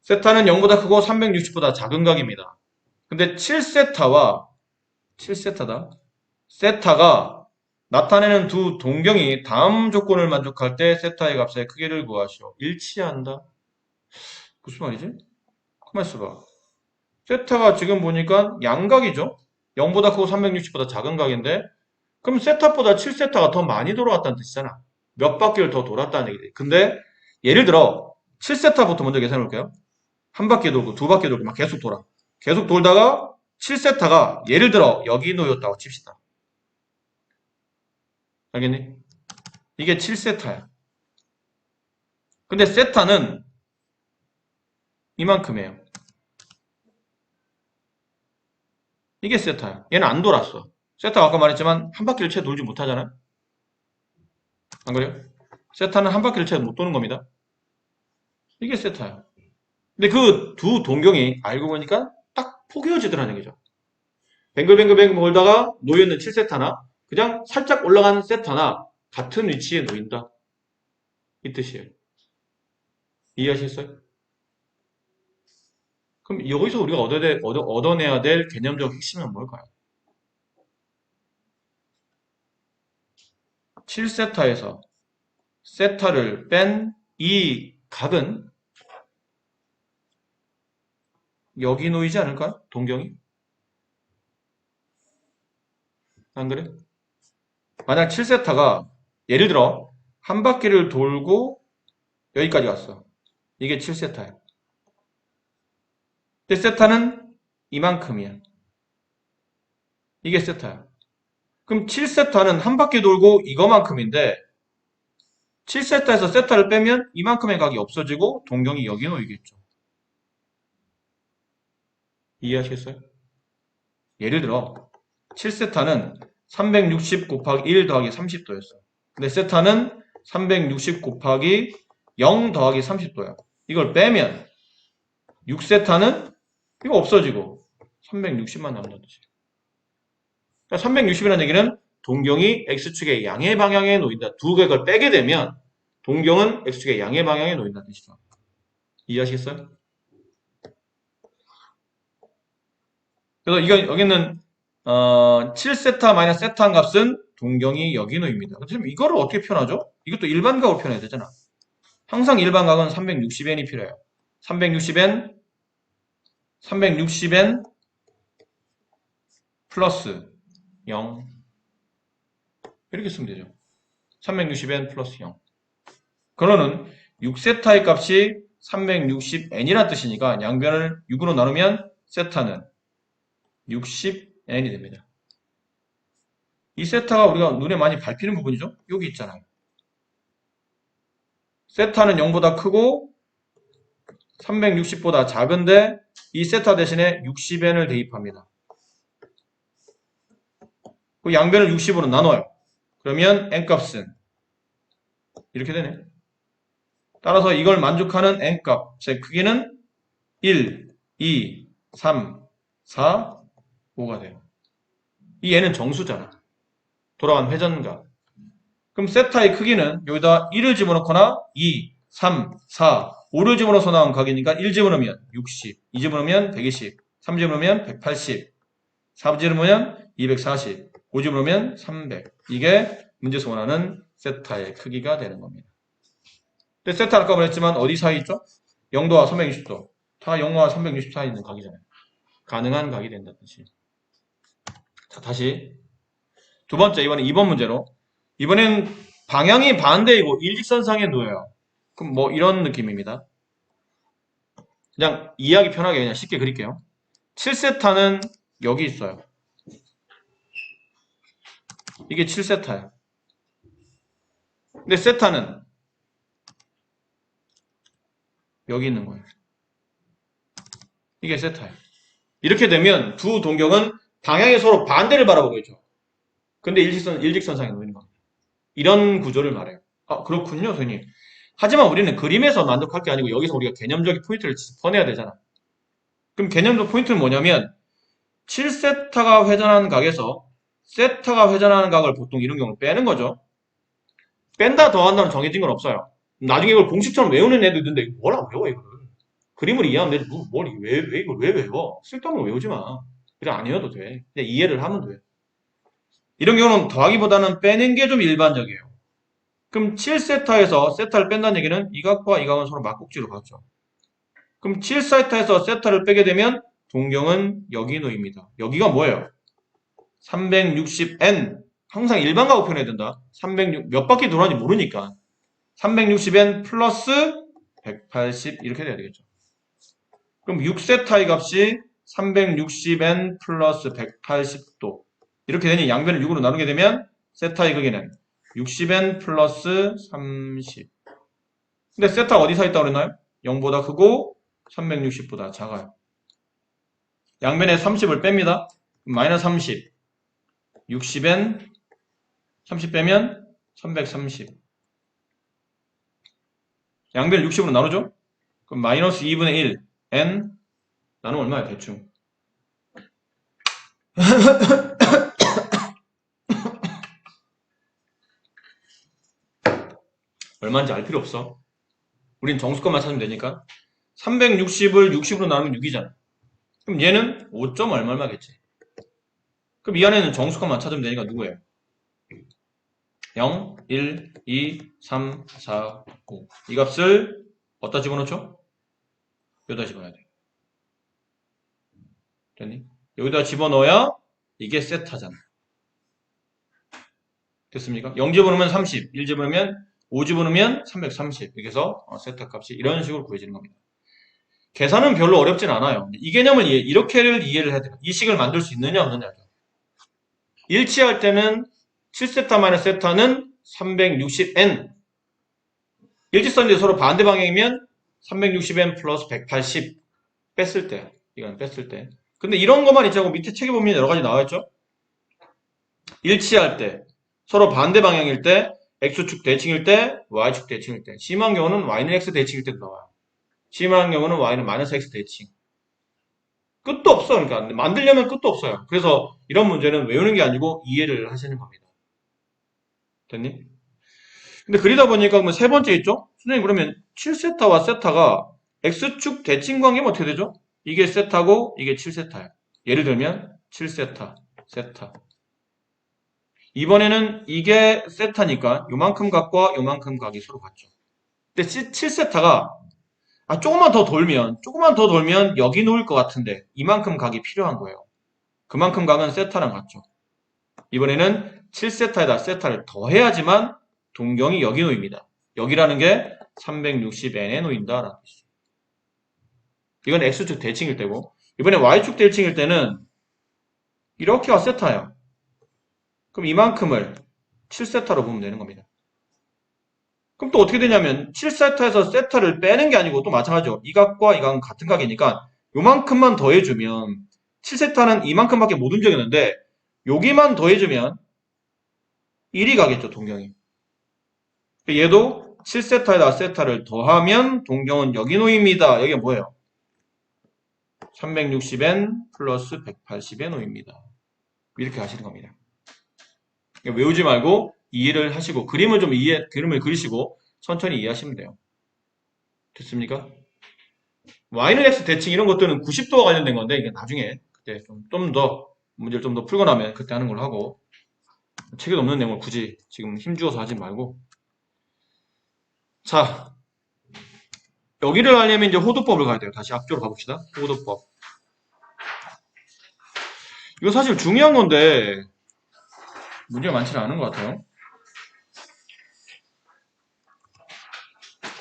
세타는 0보다 크고 360보다 작은 각입니다. 근데 7세타다. 세타가 나타내는 두 동경이 다음 조건을 만족할 때 세타의 값의 크기를 구하시오. 일치한다? 무슨 말이지? 가만 있어봐. 세타가 지금 보니까 양각이죠? 0보다 크고 360보다 작은 각인데, 그럼 세타보다 7세타가 더 많이 돌아왔다는 뜻이잖아. 몇 바퀴를 더 돌았다는 얘기지. 근데 예를 들어 7세타부터 먼저 계산해 볼게요. 한 바퀴 돌고 두 바퀴 돌고 막 계속 돌아. 계속 돌다가 7세타가 예를 들어 여기 놓였다고 칩시다. 알겠니? 이게 7세타야. 근데 세타는 이만큼이에요. 이게 세타야. 얘는 안 돌았어. 세타가 아까 말했지만 한 바퀴를 채 돌지 못하잖아요. 안 그래요? 세타는 한 바퀴를 채 못 도는 겁니다. 이게 세타야. 근데 그 두 동경이 알고 보니까 딱 포개어지더라는 얘기죠. 뱅글뱅글 돌다가 놓여있는 7세타나 그냥 살짝 올라가는 세타나 같은 위치에 놓인다. 이 뜻이에요. 이해하시겠어요? 그럼 여기서 우리가 얻어내야 될 개념적 핵심은 뭘까요? 7세타에서 세타를 뺀 이 각은 여기 놓이지 않을까요? 동경이? 안 그래? 만약 7세타가 예를 들어 한 바퀴를 돌고 여기까지 왔어. 이게 7세타야. 근데 세타는 이만큼이야. 이게 세타야. 그럼 7세타는 한 바퀴 돌고 이거만큼인데 7세타에서 세타를 빼면 이만큼의 각이 없어지고 동경이 여기 놓이겠죠. 이해하시겠어요? 예를 들어 7세타는 360 곱하기 1 더하기 30도였어. 근데 세타는 360 곱하기 0 더하기 30도야. 이걸 빼면 6세타는 이거 없어지고 360만 남는다는 뜻이에요. 그러니까 360이라는 얘기는 동경이 X축의 양의 방향에 놓인다. 두 개를 빼게 되면 동경은 X축의 양의 방향에 놓인다는 뜻이죠. 이해하시겠어요? 그래서 여기는 7세타 마이너스 세타 값은 동경이 여기 놓입니다. 그럼 이거를 어떻게 표현하죠? 이것도 일반각으로 표현해야 되잖아. 항상 일반각은 360n이 필요해요. 360n 플러스 0 이렇게 쓰면 되죠. 360n 플러스 0 그러는 6세타의 값이 360n이라는 뜻이니까 양변을 6으로 나누면 세타는 60n이 됩니다. 이 세타가 우리가 눈에 많이 밟히는 부분이죠. 여기 있잖아요. 세타는 0보다 크고 360보다 작은데 이 세타 대신에 60n을 대입합니다. 그 양변을 60으로 나눠요. 그러면 n값은 이렇게 되네. 따라서 이걸 만족하는 n값, 제 크기는 1, 2, 3, 4, 5가 돼요. 이 n은 정수잖아. 돌아간 회전각. 그럼 세타의 크기는 여기다 1을 집어넣거나 2, 3, 4, 5를 집어넣어서 나온 각이니까 1 집어넣으면 60, 2 집어넣으면 120, 3 집어넣으면 180, 4 집어넣으면 240, 5 집어넣으면 300. 이게 문제에서 원하는 세타의 크기가 되는 겁니다. 근데 세타 아까 말했지만 어디 사이 있죠? 0도와 360도. 다 0과 360 사이 있는 각이잖아요. 가능한 각이 된다는 뜻이에요. 자, 다시 두 번째, 이번엔 2번 문제로. 이번엔 방향이 반대이고 일직선상에 놓여요. 그럼 뭐 이런 느낌입니다. 그냥 이해하기 편하게 그냥 쉽게 그릴게요. 7세타는 여기 있어요. 이게 7세타예요. 근데 세타는 여기 있는 거예요. 이게 세타예요. 이렇게 되면 두 동경은 방향이 서로 반대를 바라보고 있죠. 근데 일직선상에 놓이는 겁니다. 이런 구조를 말해요. 아, 그렇군요, 선생님. 하지만 우리는 그림에서 만족할 게 아니고 여기서 우리가 개념적인 포인트를 짚어내야 되잖아. 그럼 개념적 포인트는 뭐냐면 7세타가 회전하는 각에서 세타가 회전하는 각을 보통 이런 경우는 빼는 거죠. 뺀다 더한다는 정해진 건 없어요. 나중에 이걸 공식처럼 외우는 애도 있는데 뭐라 외워 이거를. 그림을 이해하면 되지 왜 이걸 왜 외워? 쓸데없는 거 외우지 마. 그냥 안 외워도 돼. 그냥 이해를 하면 돼. 이런 경우는 더하기보다는 빼는 게 좀 일반적이에요. 그럼 7세타에서 세타를 뺀다는 얘기는 이 각과 이 각은 서로 막국지로 가죠. 그럼 7세타에서 세타를 빼게 되면 동경은 여기 놓입니다. 여기가 뭐예요? 360n. 항상 일반각으로 표현해야 된다. 306, 몇 바퀴 돌았는지 모르니까. 360n 플러스 180 이렇게 돼야 되겠죠. 그럼 6세타의 값이 360n 플러스 180도. 이렇게 되니 양변을 6으로 나누게 되면 세타의 극에는 60n 플러스 30. 근데 세타가 어디 서 있다고 그랬나요? 0보다 크고 360보다 작아요. 양변에 30을 뺍니다. 마이너스 30. 60n 30 빼면 330. 양변을 60으로 나누죠? 그럼 마이너스 2분의 1 n 나누면 얼마야 대충? 얼마인지 알 필요 없어. 우린 정수값만 찾으면 되니까. 360을 60으로 나누면 6이잖아. 그럼 얘는 5. 얼마겠지. 그럼 이 안에는 정수값만 찾으면 되니까 누구예요? 0, 1, 2, 3, 4, 5. 이 값을 어디다 집어넣죠? 여기다 집어넣어야 돼. 됐니? 여기다 집어넣어야 이게 세타잖아. 됐습니까? 0 집어넣으면 30, 1 집어넣으면 5 집어넣으면 330. 이렇게 해서 세타 값이 이런 식으로 구해지는 겁니다. 계산은 별로 어렵진 않아요. 이 개념을 이렇게를 이해를 해야 돼요. 이 식을 만들 수 있느냐 없느냐죠. 일치할 때는 7세타 마이너스 세타는 360n. 일직선이 서로 반대 방향이면 360n 플러스 180 뺐을 때. 이건 뺐을 때. 근데 이런 것만 있지 않고 밑에 책에 보면 여러 가지 나와 있죠. 일치할 때, 서로 반대 방향일 때, x축 대칭일 때, y축 대칭일 때. 심한 경우는 y는 x 대칭일 때도 나와요. 심한 경우는 y는 마이너스 x 대칭. 끝도 없어. 그러니까 만들려면 끝도 없어요. 그래서 이런 문제는 외우는 게 아니고 이해를 하시는 겁니다. 됐니? 근데 그리다 보니까 그러면 세 번째 있죠? 선생님 그러면 7세타와 세타가 x축 대칭 관계면 어떻게 되죠? 이게 세타고 이게 7세타예요. 예를 들면 7세타, 세타. 이번에는 이게 세타니까 요만큼 각과 요만큼 각이 서로 같죠. 근데 7세타가 조금만 더 돌면 여기 놓을 것 같은데 이만큼 각이 필요한 거예요. 그만큼 각은 세타랑 같죠. 이번에는 7세타에다 세타를 더해야지만 동경이 여기 놓입니다. 여기라는 게 360n에 놓인다라는 뜻이죠. 이건 x축 대칭일 때고 이번에 y축 대칭일 때는 이렇게가 세타예요. 그럼 이만큼을 7세타로 보면 되는 겁니다. 그럼 또 어떻게 되냐면 7세타에서 세타를 빼는 게 아니고 또 마찬가지죠. 이 각과 이 각은 같은 각이니까 요만큼만 더해주면 7세타는 이만큼밖에 못 움직였는데 여기만 더해주면 1이 가겠죠. 동경이. 얘도 7세타에다 세타를 더하면 동경은 여기 놓입니다. 여기가 뭐예요? 360n 플러스 180에 놓입니다. 이렇게 하시는 겁니다. 외우지 말고 이해를 하시고 그림을 그리시고 천천히 이해하시면 돼요. 됐습니까? y는 x 대칭 이런 것들은 90도와 관련된 건데 이게 나중에 그때 좀 더 문제를 좀 더 풀고 나면 그때 하는 걸로 하고 책에도 없는 내용을 굳이 지금 힘주어서 하지 말고 자 여기를 하려면 이제 호도법을 가야 돼요. 다시 앞쪽으로 가봅시다. 호도법. 이거 사실 중요한 건데 문제가 많지는 않은 것 같아요.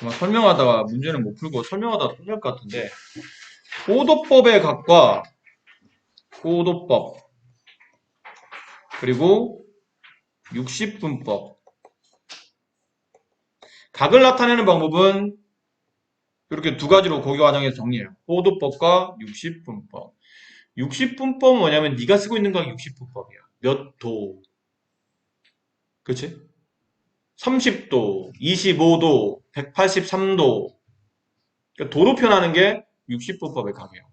아마 설명하다가 문제는 못 풀고 설명하다가 틀릴 것 같은데, 호도법의 각과 호도법, 그리고 60분법. 각을 나타내는 방법은 이렇게 두 가지로 고교과정에서 정리해요. 호도법과 60분법. 60분법은 뭐냐면 네가 쓰고 있는 각이 60분법이야. 몇 도, 그치? 30도, 25도, 183도. 그러니까 도로 표현하는 게 60분법의 각이에요.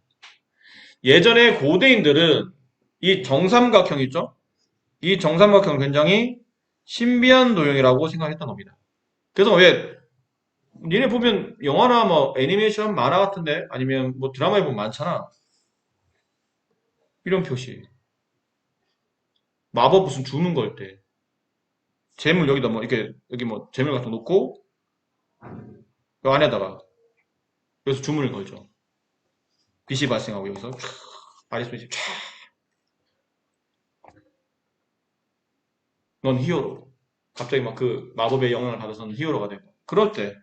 예전에 고대인들은 이 정삼각형 있죠? 이 정삼각형 굉장히 신비한 도형이라고 생각했던 겁니다. 그래서 왜 니네 보면 영화나 뭐 애니메이션 만화 같은데 아니면 뭐 드라마에 보면 많잖아. 이런 표시. 마법 무슨 주문 걸 때. 재물 여기다 뭐 이렇게 여기 뭐 재물 같은 거 놓고 그 안에다가 여기서 주문을 걸죠. 빛이 발생하고 여기서 촤 아리스토텔이 촤. 넌 히어로. 갑자기 막 그 마법의 영향을 받아서는 히어로가 되고. 그럴 때.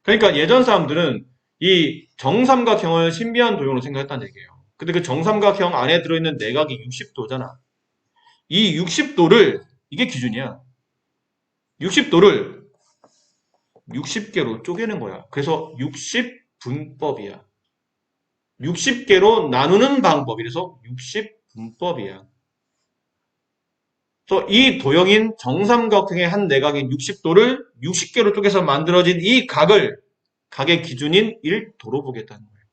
그러니까 예전 사람들은 이 정삼각형을 신비한 도형으로 생각했다는 얘기예요. 근데 그 정삼각형 안에 들어있는 내각이 60도잖아. 이 60도를 이게 기준이야. 60도를 60개로 쪼개는 거야. 그래서 60분법이야. 60개로 나누는 방법이라서 60분법이야. 그래서 이 도형인 정삼각형의 한 내각인 60도를 60개로 쪼개서 만들어진 이 각의 기준인 1도로 보겠다는 거예요.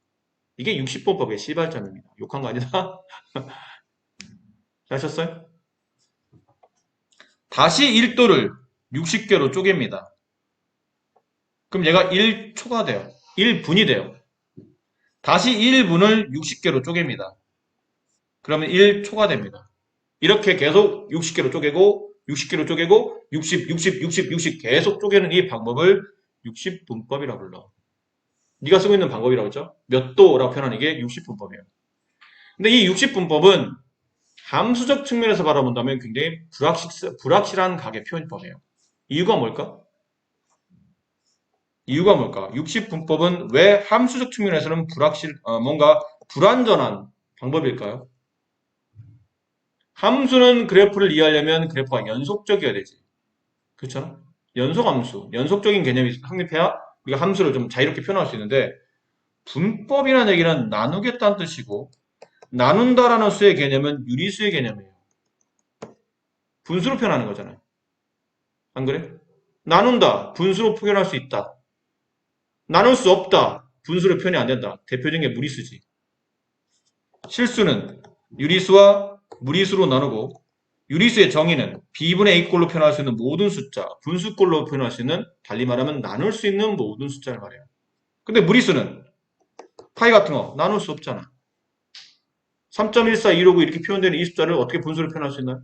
이게 60분법의 시발점입니다. 욕한 거 아니다? 잘하셨어요? 다시 1도를 60개로 쪼갭니다. 그럼 얘가 1초가 돼요. 1분이 돼요. 다시 1분을 60개로 쪼갭니다. 그러면 1초가 됩니다. 이렇게 계속 60개로 쪼개고 60개로 쪼개고 60, 60, 60, 60 계속 쪼개는 이 방법을 60분법이라고 불러. 네가 쓰고 있는 방법이라고 했죠? 몇 도라고 표현하는 게 60분법이에요. 근데 이 60분법은 함수적 측면에서 바라본다면 굉장히 불확실한 각의 표현법이에요. 이유가 뭘까? 60분법은 왜 함수적 측면에서는 뭔가 불완전한 방법일까요? 함수는 그래프를 이해하려면 그래프가 연속적이어야 되지. 그렇잖아? 연속함수, 연속적인 개념이 확립해야 우리가 함수를 좀 자유롭게 표현할 수 있는데 분법이라는 얘기는 나누겠다는 뜻이고 나눈다라는 수의 개념은 유리수의 개념이에요. 분수로 표현하는 거잖아요. 안 그래? 나눈다, 분수로 표현할 수 있다. 나눌 수 없다, 분수로 표현이 안 된다. 대표적인 게 무리수지. 실수는 유리수와 무리수로 나누고 유리수의 정의는 b분의 a꼴로 표현할 수 있는 모든 숫자, 분수꼴로 표현할 수 있는 달리 말하면 나눌 수 있는 모든 숫자를 말해요. 근데 무리수는 파이 같은 거 나눌 수 없잖아. 3.14259 이렇게 표현되는 이 숫자를 어떻게 분수로 표현할 수 있나요?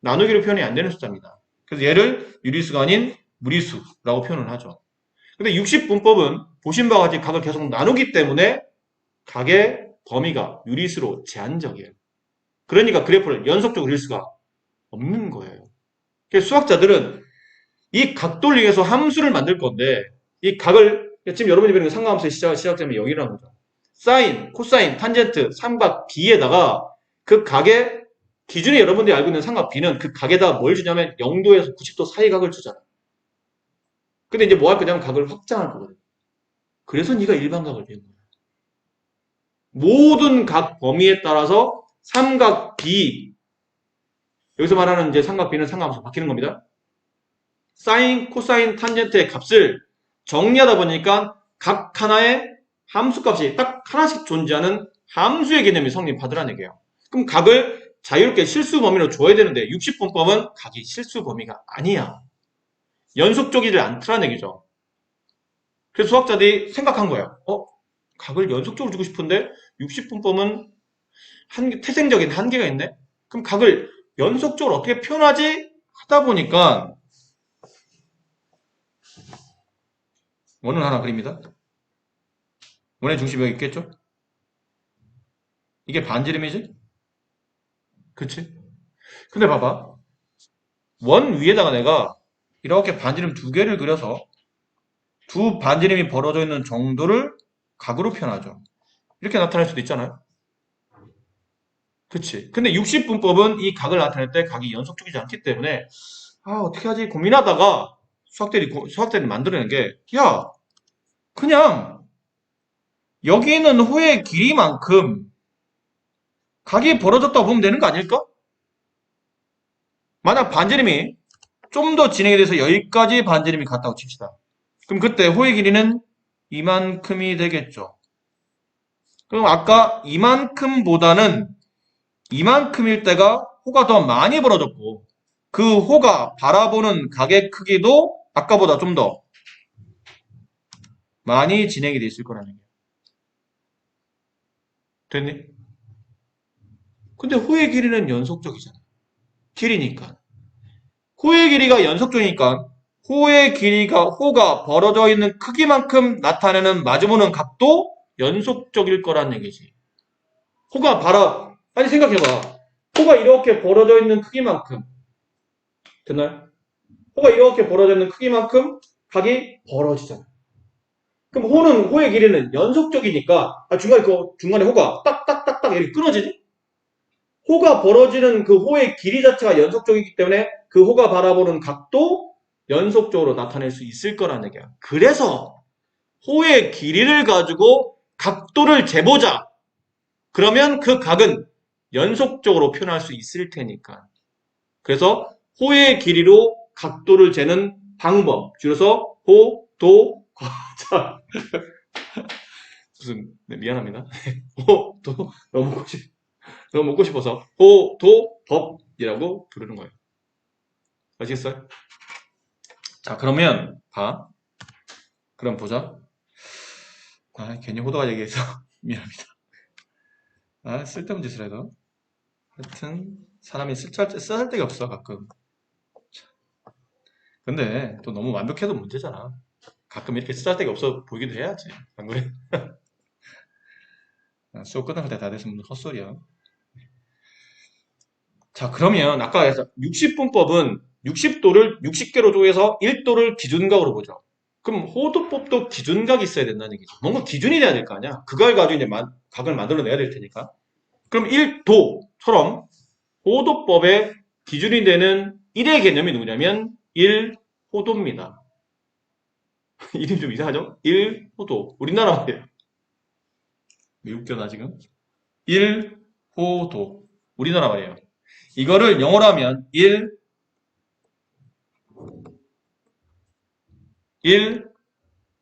나누기로 표현이 안 되는 숫자입니다. 그래서 얘를 유리수가 아닌 무리수라고 표현을 하죠. 근데 60분법은 보신 바와 같이 각을 계속 나누기 때문에 각의 범위가 유리수로 제한적이에요. 그러니까 그래프를 연속적으로 그릴 수가 없는 거예요. 그래서 수학자들은 이 각도를 이용해서 함수를 만들 건데 이 각을 지금 여러분이 배우는 상관함수의 시작점이 0이라는 거죠. 사인, 코사인, 탄젠트, 삼각 B에다가 그 각의 기준에 여러분들이 알고 있는 삼각 B는 그 각에다 뭘 주냐면 0도에서 90도 사이 각을 주잖아. 근데 이제 뭐 할 거냐면 각을 확장할 거거든. 그래서 네가 일반각을 배운 거야. 모든 각 범위에 따라서 삼각 B 여기서 말하는 이제 삼각 B는 상관함수 바뀌는 겁니다. 사인, 코사인, 탄젠트의 값을 정리하다 보니까 각 하나의 함수값이 딱 하나씩 존재하는 함수의 개념이 성립하더라는 얘기예요. 그럼 각을 자유롭게 실수 범위로 줘야 되는데 60분법은 각이 실수 범위가 아니야. 연속적이지 않더라는 얘기죠. 그래서 수학자들이 생각한 거예요. 각을 연속적으로 주고 싶은데 60분법은 태생적인 한계가 있네? 그럼 각을 연속적으로 어떻게 표현하지? 하다 보니까 원을 하나 그립니다. 원의 중심이 여기 있겠죠? 이게 반지름이지? 그치? 근데 봐봐. 원 위에다가 내가 이렇게 반지름 두 개를 그려서 두 반지름이 벌어져 있는 정도를 각으로 표현하죠. 이렇게 나타낼 수도 있잖아요. 그치? 근데 60분법은 이 각을 나타낼 때 각이 연속적이지 않기 때문에 어떻게 하지 고민하다가 수학들이 만들어낸 게 그냥 여기 있는 호의 길이만큼 각이 벌어졌다고 보면 되는 거 아닐까? 만약 반지름이 좀 더 진행이 돼서 여기까지 반지름이 같다고 칩시다. 그럼 그때 호의 길이는 이만큼이 되겠죠. 그럼 아까 이만큼보다는 이만큼일 때가 호가 더 많이 벌어졌고 그 호가 바라보는 각의 크기도 아까보다 좀 더 많이 진행이 돼 있을 거라는 얘기야. 됐니? 근데 호의 길이는 연속적이잖아. 길이니까. 호의 길이가 연속적이니까 호가 벌어져 있는 크기만큼 나타내는 마주보는 각도 연속적일 거란 얘기지. 아니 생각해봐. 호가 이렇게 벌어져 있는 크기만큼 됐나요? 호가 이렇게 벌어져 있는 크기만큼 각이 벌어지잖아. 그럼 호의 길이는 연속적이니까 중간에 호가 딱딱딱딱 이렇게 끊어지지? 호가 벌어지는 그 호의 길이 자체가 연속적이기 때문에 그 호가 바라보는 각도 연속적으로 나타낼 수 있을 거라는 얘기야. 그래서 호의 길이를 가지고 각도를 재보자. 그러면 그 각은 연속적으로 표현할 수 있을 테니까. 그래서 호의 길이로 각도를 재는 방법. 줄여서 호, 도, 자, 미안합니다. 호, 도, 너무 먹고 싶어서 호, 도, 법이라고 부르는 거예요. 아시겠어요? 자, 그러면 그럼 보자. 괜히 호도가 얘기해서 미안합니다. 쓸데없는 짓을 해도. 하여튼 사람이 쓸데가 없어 가끔. 근데 또 너무 완벽해도 문제잖아. 가끔 이렇게 쓸데가 없어 보이기도 해야지. 안 그래? 수업 끝날 때 다 됐으면 헛소리야. 자, 그러면 아까 해서 60분법은 60도를 60개로 쪼개서 1도를 기준각으로 보죠. 그럼 호도법도 기준각이 있어야 된다는 얘기죠. 뭔가 기준이 돼야 될 거 아니야. 그걸 가지고 이제 각을 만들어내야 될 테니까. 그럼 1도처럼 호도법의 기준이 되는 1의 개념이 누구냐면 1호도입니다. 이름 좀 이상하죠? 1호도. 우리나라 말이에요. 왜 웃겨 나 지금? 1호도. 우리나라 말이에요. 이거를 영어로 하면 1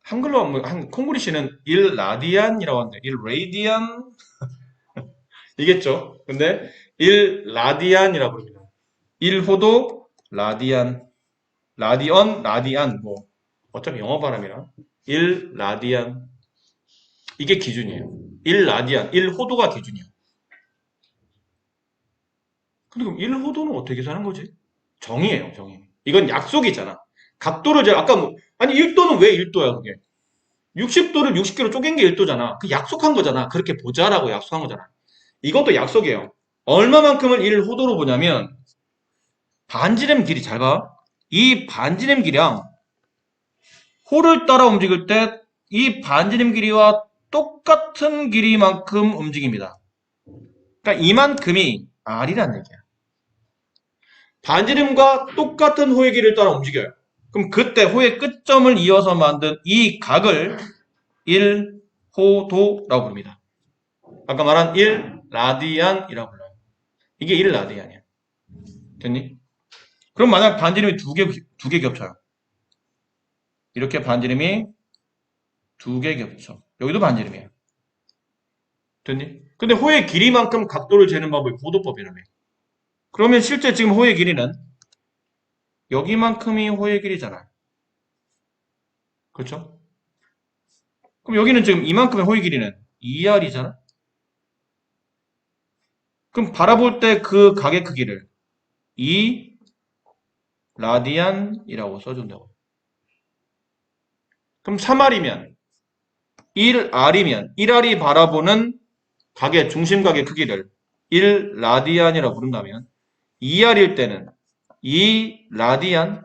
한글로 하면 콩구리씨는 1라디안이라고 하는데 1라디안 이겠죠? 근데 1라디안이라고 부릅니다. 1호도 라디안 라디안 뭐 어차피 영어 발음이라 1라디안 이게 기준이에요. 1라디안 1호도가 기준이야. 근데 그럼 1호도는 어떻게 계산하는 거지? 정의예요, 정의. 이건 약속이잖아. 각도를 아까 아니 1도는 왜 1도야 그게? 60도를 60개로 쪼갠 게 1도잖아. 그 약속한 거잖아. 그렇게 보자라고 약속한 거잖아. 이것도 약속이에요. 얼마만큼을 1호도로 보냐면 반지름 길이 잘 봐. 이 반지름 길이랑 호를 따라 움직일 때 이 반지름 길이와 똑같은 길이만큼 움직입니다. 그러니까 이만큼이 R이란 얘기야. 반지름과 똑같은 호의 길이를 따라 움직여요. 그럼 그때 호의 끝점을 이어서 만든 이 각을 1호도라고 부릅니다. 아까 말한 1라디안이라고 불러요. 이게 1라디안이야. 됐니? 그럼 만약 반지름이 두 개 겹쳐요. 이렇게 반지름이 두 개 겹쳐. 여기도 반지름이에요. 됐니? 근데 호의 길이만큼 각도를 재는 방법이 호도법이라며. 그러면 실제 지금 호의 길이는 여기만큼이 호의 길이잖아요. 그렇죠? 그럼 여기는 지금 이만큼의 호의 길이는 2R이잖아? 그럼 바라볼 때 그 각의 크기를 2라디안이라고 써준다고. 그럼 3R이면 1R이면 1R이 바라보는 각의 중심각의 크기를 1라디안이라고 부른다면 2R일 때는 2라디안,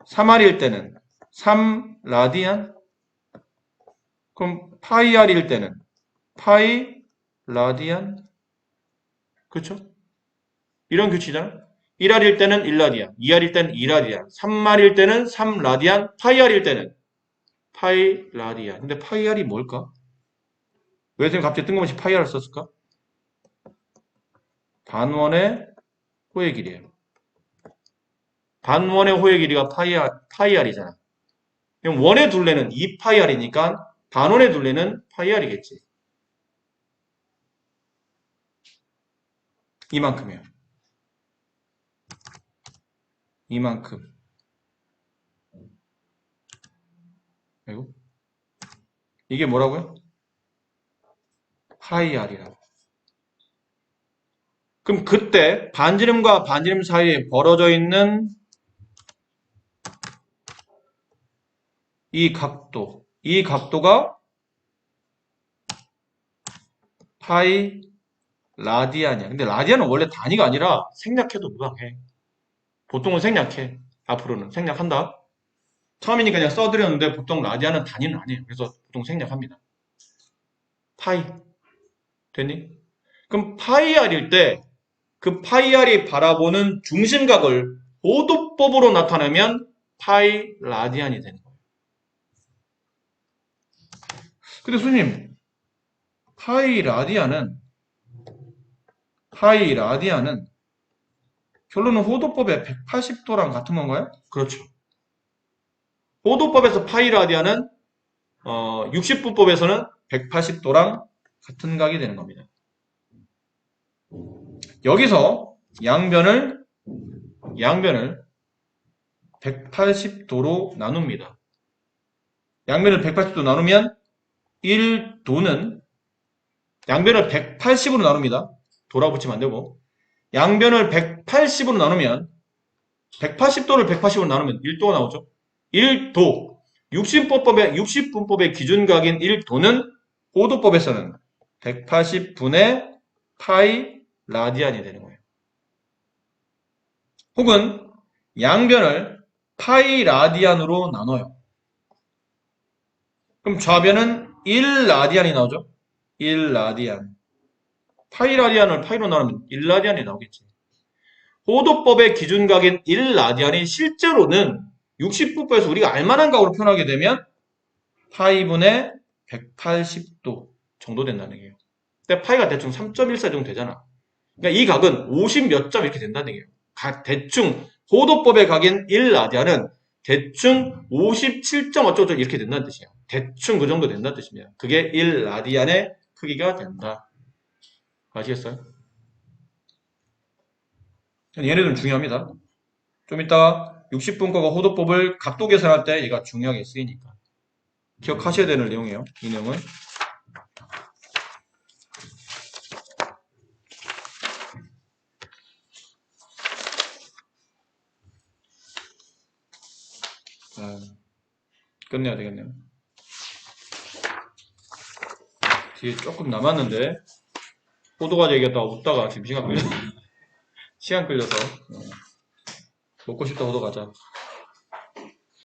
3R일 때는 3라디안, 그럼 파이 r일 때는 파이 라디안. 그렇죠? 이런 규칙이잖아. 1r일 때는 1라디안, 2r일 때는 2라디안, 3r일 때는 3라디안, 파이 r일 때는 파이 라디안. 근데 파이 r이 뭘까? 왜 선생님 갑자기 뜬금없이 파이 r을 썼을까? 반원의 호의 길이에요. 반원의 호의 길이가 파이 r이잖아. 그럼 원의 둘레는 2파이 r이니까 반원의 둘레는 파이 r이겠지. 이만큼이에요. 이만큼. 아이고. 이게 뭐라고요? 파이 r이라고. 그럼 그때 반지름과 반지름 사이에 벌어져 있는 이 각도가 파이 라디안이야. 근데 라디안은 원래 단위가 아니라 생략해도 무방해. 보통은 생략해. 앞으로는 생략한다. 처음이니까 그냥 써드렸는데 보통 라디안은 단위는 아니에요. 그래서 보통 생략합니다. 파이. 됐니? 그럼 파이 r일 때 그 파이 r이 바라보는 중심각을 호도법으로 나타내면 파이 라디안이 되는 거예요. 근데 선생님, 파이 라디안은 결론은 호도법의 180도랑 같은 건가요? 그렇죠. 호도법에서 파이 라디안은 60분법에서는 180도랑 같은 각이 되는 겁니다. 여기서 양변을 180도로 나눕니다. 양변을 180도 나누면 1도는 양변을 180으로 나눕니다. 도라고 붙이면 안 되고 양변을 180으로 나누면 180도를 180으로 나누면 1도가 나오죠. 1도 60분법의 기준각인 1도는 호도법에서는 180분의 파이 라디안이 되는 거예요. 혹은 양변을 파이 라디안으로 나눠요. 그럼 좌변은 1라디안이 나오죠. 1라디안. 파이 라디안을 파이로 나누면 1라디안이 나오겠지. 호도법의 기준각인 1라디안이 실제로는 60분법에서 우리가 알만한 각으로 표현하게 되면 파이분의 180도 정도 된다는 얘기예요. 근데 파이가 대충 3.14 정도 되잖아. 그러니까 이 각은 50 몇 점 이렇게 된다는 얘기예요. 대충 호도법의 각인 1라디안은 대충 57점 어쩌고 이렇게 된다는 뜻이에요. 대충 그 정도 된다는 뜻입니다. 그게 1라디안의 크기가 된다. 아시겠어요? 얘네들은 중요합니다. 좀 이따가 60분법과 호도법을 각도 계산할 때 얘가 중요하게 쓰이니까 기억하셔야 되는 내용이에요. 이 내용은. 끝내야 되겠네요. 뒤에 조금 남았는데 호도가 얘기했다가 웃다가 지금 시간 끌려서 먹고 싶다 호도 가자.